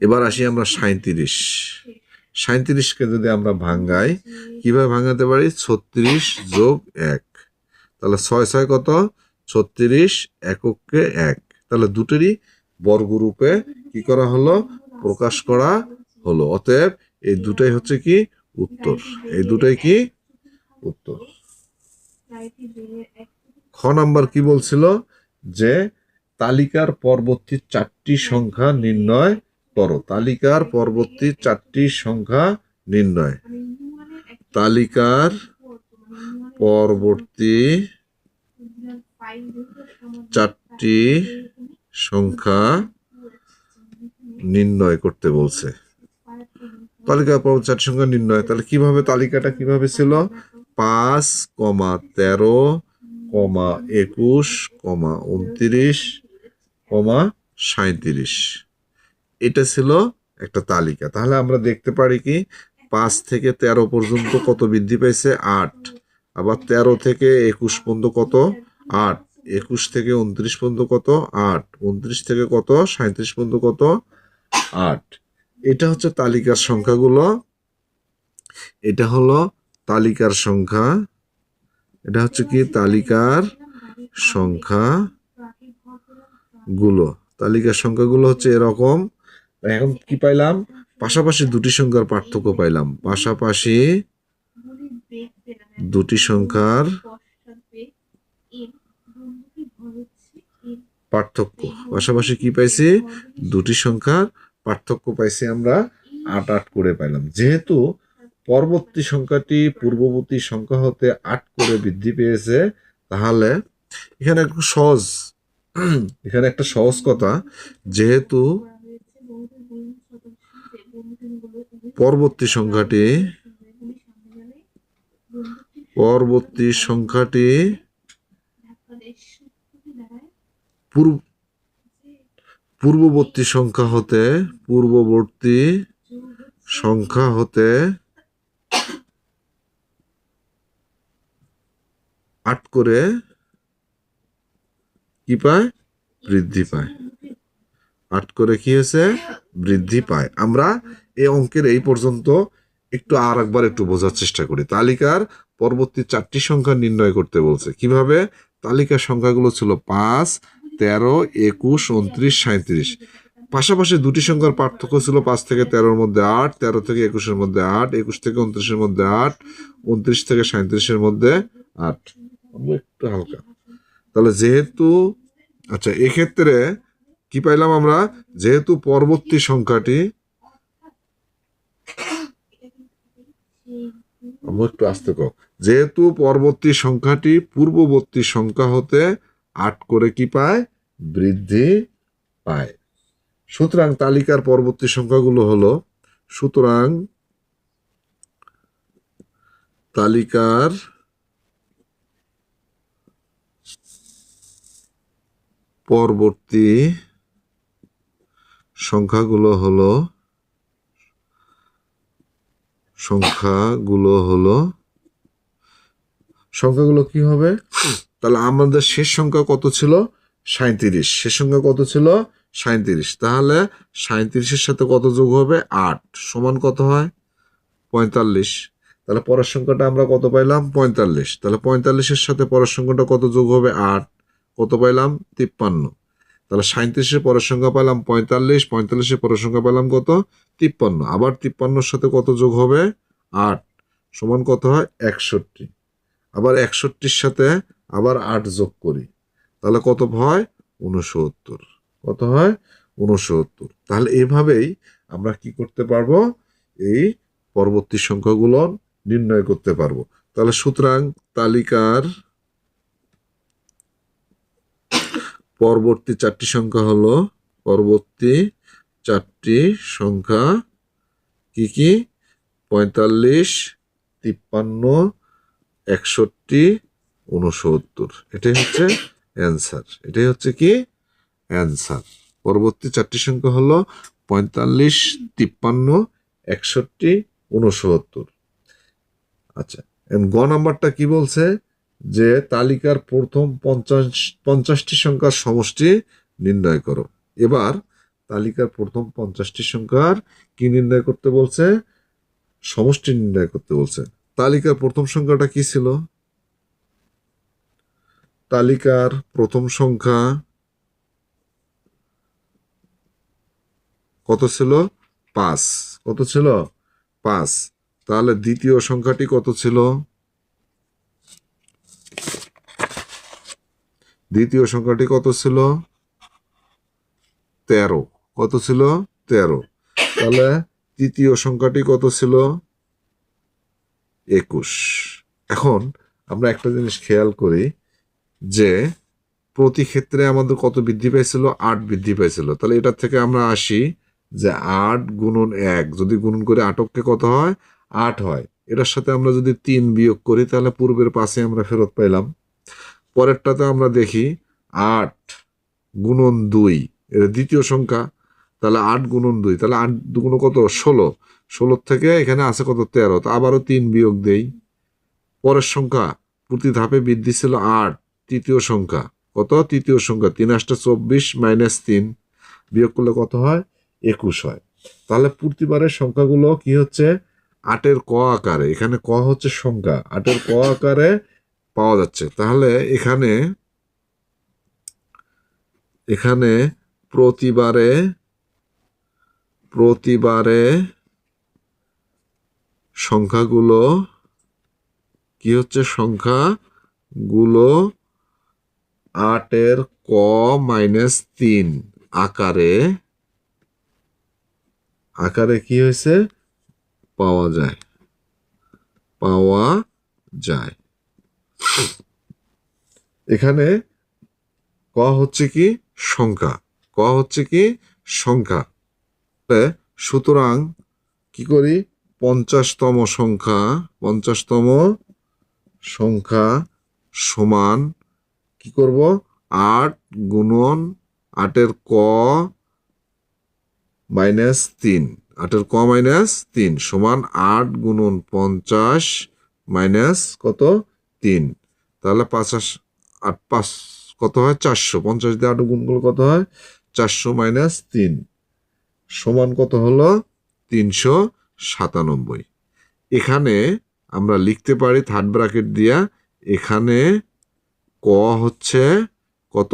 এবার আসি আমরা 37কে যদি আমরা ভাঙাই, কিভাবে ভাঙাতে পারি? 36 যোগ 1, তাহলে 6 6 কত? 36, এককে 1। তাহলে দুটোরই বর্গরূপে কি করা হলো? প্রকাশ করা হলো। অতএব এই দুটাই হচ্ছে কি উত্তর। খ নাম্বার কি বলছিল? যে তালিকার পরবর্তী 4টি সংখ্যা নির্ণয় করো। তালিকার পরবর্তী 4টি সংখ্যা নির্ণয়। তালিকার পরবর্তী 4টি সংখ্যা নির্ণয় করতে বলছে। তালিকার পরবর্তী 4টি সংখ্যা নির্ণয়। তাহলে কিভাবে তালিকাটা কিভাবে ছিল? 5, 13, 21, 29, 37। এটা ছিল একটা তালিকা। তাহলে আমরা দেখতে পারি কি 5 থেকে 13 পর্যন্ত কত বৃদ্ধি পাইছে? 8। আবার 13 থেকে 21 পর্যন্ত কত? 8। 21 থেকে 29 পর্যন্ত কত? 8। 29 থেকে কত? 37 পর্যন্ত কত? 8। এটা হচ্ছে তালিকার সংখ্যাগুলো। এটা হলো তালিকার সংখ্যা। এটা হচ্ছে কি তালিকার সংখ্যাগুলো। তালিকার সংখ্যাগুলো হচ্ছে এরকম। এখন কি পাইলাম? পাশাপাশি দুটি সংখ্যার পার্থক্য পাইলাম। পাশাপাশি দুটি সংখ্যার পার্থক্য। পাশাপাশি কি পাইছি? দুটি সংখ্যার পার্থক্য পাইছি আমরা 8 8 করে পাইলাম। যেহেতু পরবর্তী সংখ্যাটি পূর্ববর্তী সংখ্যা হতে 8 করে বৃদ্ধি পেয়েছে, তাহলে এখানে একটা সহজ কথা, যেহেতু পরবর্তী সংখ্যাটি পূর্ববর্তী সংখ্যা হতে 8 করে কি পায়? বৃদ্ধি পায়। 8 করে কি হয়েছে? বৃদ্ধি পায়। আমরা এই অঙ্কের এই পর্যন্ত একটু আর একবার একটু বোঝার চেষ্টা করি। তালিকার পরবর্তী 4টি সংখ্যা নির্ণয় করতে বলছে। কিভাবে? তালিকার সংখ্যাগুলো ছিল 5, 13, 21, 29, 37। পাশাপাশি দুটি সংখ্যার পার্থক্য ছিল 5 থেকে 13-র মধ্যে 8, 13 থেকে 21-এর মধ্যে 8, 21 থেকে 29-এর মধ্যে 8, 29 থেকে 37-এর মধ্যে 8। একটু হালকা। তাহলে যেহেতু আচ্ছা, এক্ষেত্রে কি পাইলাম আমরা? যেহেতু পরবর্তী সংখ্যাটি, একটু আস্তে কও, যেহেতু পরবর্তী সংখ্যাটি পূর্ববর্তী সংখ্যা হতে 8 করে কি পায়? বৃদ্ধি পায়। সুতরাং তালিকার পরবর্তী সংখ্যাগুলো হলো, সুতরাং তালিকার পরবর্তী সংখ্যাগুলো হলো সংখ্যাগুলো কি হবে? তাহলে আমাদের শেষ সংখ্যা কত ছিল? 37। শেষ সংখ্যা কত ছিল? 37। তাহলে 37-এর সাথে কত যোগ হবে? 8 সমান কত হয়? 45। তাহলে পরের সংখ্যাটা আমরা কত পাইলাম? 45। তাহলে 45-এর সাথে পরের সংখ্যাটা কত যোগ হবে? 8। কত পাইলাম? 53। তাহলে 37-এর পরের সংখ্যা পাইলাম 45, 45-এর পরের সংখ্যা পাইলাম কত? 53। আবার 53-এর সাথে কত যোগ হবে? 8 সমান কত হয়? 61। আবার 61-র সাথে আবার 8 যোগ করি, তাহলে কত হয়? 69। কত হয়? 69। তাহলে এভাবেই আমরা কি করতে পারবো? এই পরবর্তী সংখ্যাগুলো নির্ণয় করতে পারবো। তাহলে সুতরাং তালিকার পরবর্তী 4টি সংখ্যা হলো, পরবর্তী 4টি সংখ্যা কি কি? 45, 53, 61, 69। এটাই হচ্ছে অ্যান্সার। এটাই হচ্ছে কি? অ্যান্সার। পরবর্তী 4টি সংখ্যা হলো 45, 53, 61, 69। আচ্ছা, গ নাম্বারটা কি বলছে? যে তালিকার প্রথম 50টি সংখ্যার সমষ্টি নির্ণয় করো। এবার তালিকার প্রথম 50টি সংখ্যার কি নির্ণয় করতে বলছে? সমষ্টি নির্ণয় করতে বলছে। তালিকার প্রথম সংখ্যাটা কি ছিল? তালিকার প্রথম সংখ্যা কত ছিল? 5। কত ছিল? 5। তাহলে দ্বিতীয় সংখ্যাটি কত ছিল? দ্বিতীয় সংখ্যাটি কত ছিল? 13। কত ছিল? 13। তাহলে তৃতীয় সংখ্যাটি কত ছিল? 21। এখন আমরা একটা জিনিস খেয়াল করি যে প্রতি ক্ষেত্রে আমাদের কত বৃদ্ধি পাইছিল? 8 বৃদ্ধি পাইছিল। তাহলে এটা থেকে আমরা আসি যে 8 গুণন 1 যদি গুণন করে 8কে কত হয়? 8 হয়। এটার সাথে আমরা যদি 3 বিয়োগ করি তাহলে পূর্বের 5 আমরা ফেরত পাইলাম। পরেরটাতে আমরা দেখি 8 গুণন 2, এটা দ্বিতীয় সংখ্যা। তাহলে 8 গুণন 2, তাহলে 8 দুগুণ কত? 16। 16 থেকে এখানে আছে কত? 13। তো আবারও 3 বিয়োগ দেই। পরের সংখ্যা প্রতি ধাপে বৃদ্ধি ছিল 8। তৃতীয় সংখ্যা কত? তৃতীয় সংখ্যা 3 8 24 মাইনাস 3 বিয়োগ করলে কত হয়? 21 হয়। তাহলে প্রতিবারের সংখ্যাগুলো কি হচ্ছে? 8-এর ক আকারে। এখানে ক হচ্ছে সংখ্যা, 8-এর ক আকারে পাওয়া যাচ্ছে। তাহলে এখানে প্রতিবারে সংখ্যাগুলো কি হচ্ছে? সংখ্যাগুলো 8-এর ক মাইনাস 3 আকারে কি হয়েছে? পাওয়া যায়। এখানে ক হচ্ছে কি? সংখ্যা। ক হচ্ছে কি? সংখ্যা। সুতরাং কি করি? 50তম সংখ্যা সমান কি করব? 8 গুণন 8-এর ক মাইনাস 3। 8-এর ক মাইনাস 3 সমান 8 গুণন 50 মাইনাস কত? 3। তাহলে 5 8 5 কত হয়? 400। 50 দিয়ে 8 গুণ করলে কত হয়? 400 মাইনাস 3 সমান কত হলো? 397। এখানে আমরা লিখতে পারি থার্ড ব্র্যাকেট দিয়া, এখানে ক হচ্ছে কত,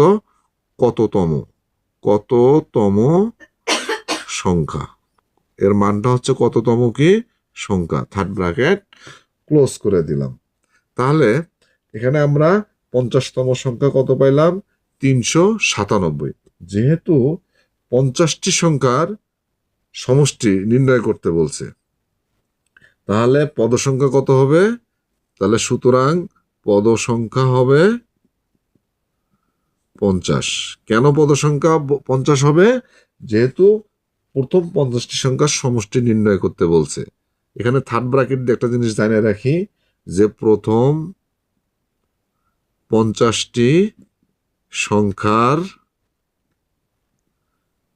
কততম, কততম সংখ্যা, এর মানটা হচ্ছে কততম কি সংখ্যা, থার্ড ব্র্যাকেট ক্লোজ করে দিলাম। তাহলে এখানে আমরা 50তম সংখ্যা কত পাইলাম, 397। যেহেতু 50টি সংখ্যার সমষ্টি নির্ণয় করতে বলছে, তাহলে পদ সংখ্যা কত হবে, তাহলে সুতরাং পদ সংখ্যা হবে 50। কেন পদ সংখ্যা 50 হবে, যেহেতু প্রথম 50টি সংখ্যার সমষ্টি নির্ণয় করতে বলছে। এখানে থার্ড ব্র্যাকেট দিয়ে একটা জিনিস জানিয়ে রাখি, যে প্রথম 50টি সংখ্যার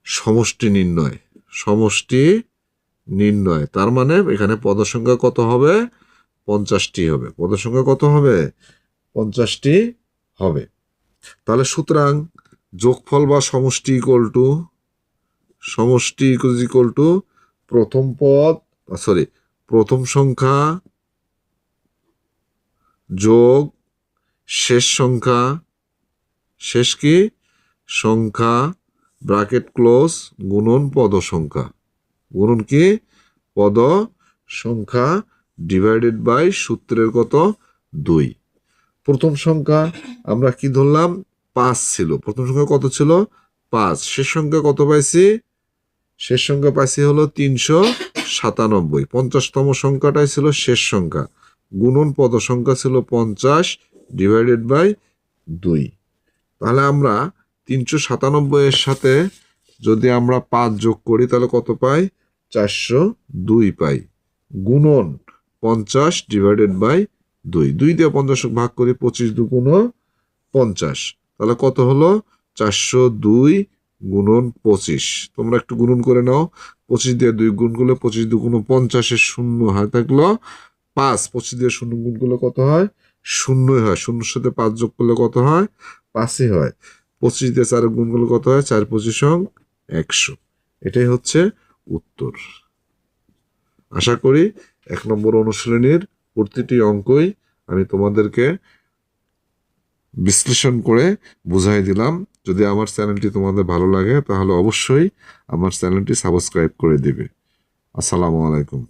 সমষ্টি নির্ণয়, সমষ্টি নির্ণয়, তার মানে এখানে পদ সংখ্যা কত হবে, 50টি হবে। পদ সংখ্যা কত হবে, 50টি হবে। তাহলে সুতরাং যোগফল বা সমষ্টি ইকুয়াল টু, সমষ্টি ইকুয়াল টু প্রথম পদ, সরি প্রথম সংখ্যা যোগ শেষ সংখ্যা, শেষ কি সংখ্যা ব্র্যাকেট ক্লোজ গুণন পদ সংখ্যা, গুণন কি পদ সংখ্যা ডিভাইডেড বাই সূত্রের কত 2। প্রথম সংখ্যা আমরা কি ধরলাম 5 ছিল, প্রথম সংখ্যা কত ছিল 5, শেষ সংখ্যা কত পাইছি, শেষ সংখ্যা পাইছি হলো 397। 50তম সংখ্যাটাই ছিল শেষ সংখ্যা, গুণন পদ সংখ্যা ছিল 50 ডিভাইডেড বাই 2। তাহলে আমরা 397 এর সাথে যদি আমরা 5 যোগ করি তাহলে কত পাই, 402 পাই, গুণন 50 ডিভাইডেড বাই 2, 2 দিয়ে 50 ভাগ করি, 25 দুগুণ 50, তাহলে কত হলো 402 গুণন 25। তোমরা একটু গুণন করে নাও, 25 দিয়ে 2 গুণ করলে 25 দুগুণ 50, এর শূন্য হয় থাকলো 5, 25 দিয়ে শূন্য গুণ করলে কত হয়, শূন্যই হয়, শূন্যর সাথে 5 যোগ করলে কত হয়, 5ই হয়। 25 দিয়ে 4 গুণ করলে কত হয়, 4 25 100। এটাই হচ্ছে উত্তর। আশা করি 1 নম্বর অনুশীলনীর প্রতিটি অঙ্কই আমি তোমাদেরকে বিশ্লেষণ করে বুঝাই দিলাম। যদি আমার চ্যানেলটি তোমাদের ভালো লাগে তাহলে অবশ্যই আমার চ্যানেলটি সাবস্ক্রাইব করে দিবে। আসসালামু আলাইকুম।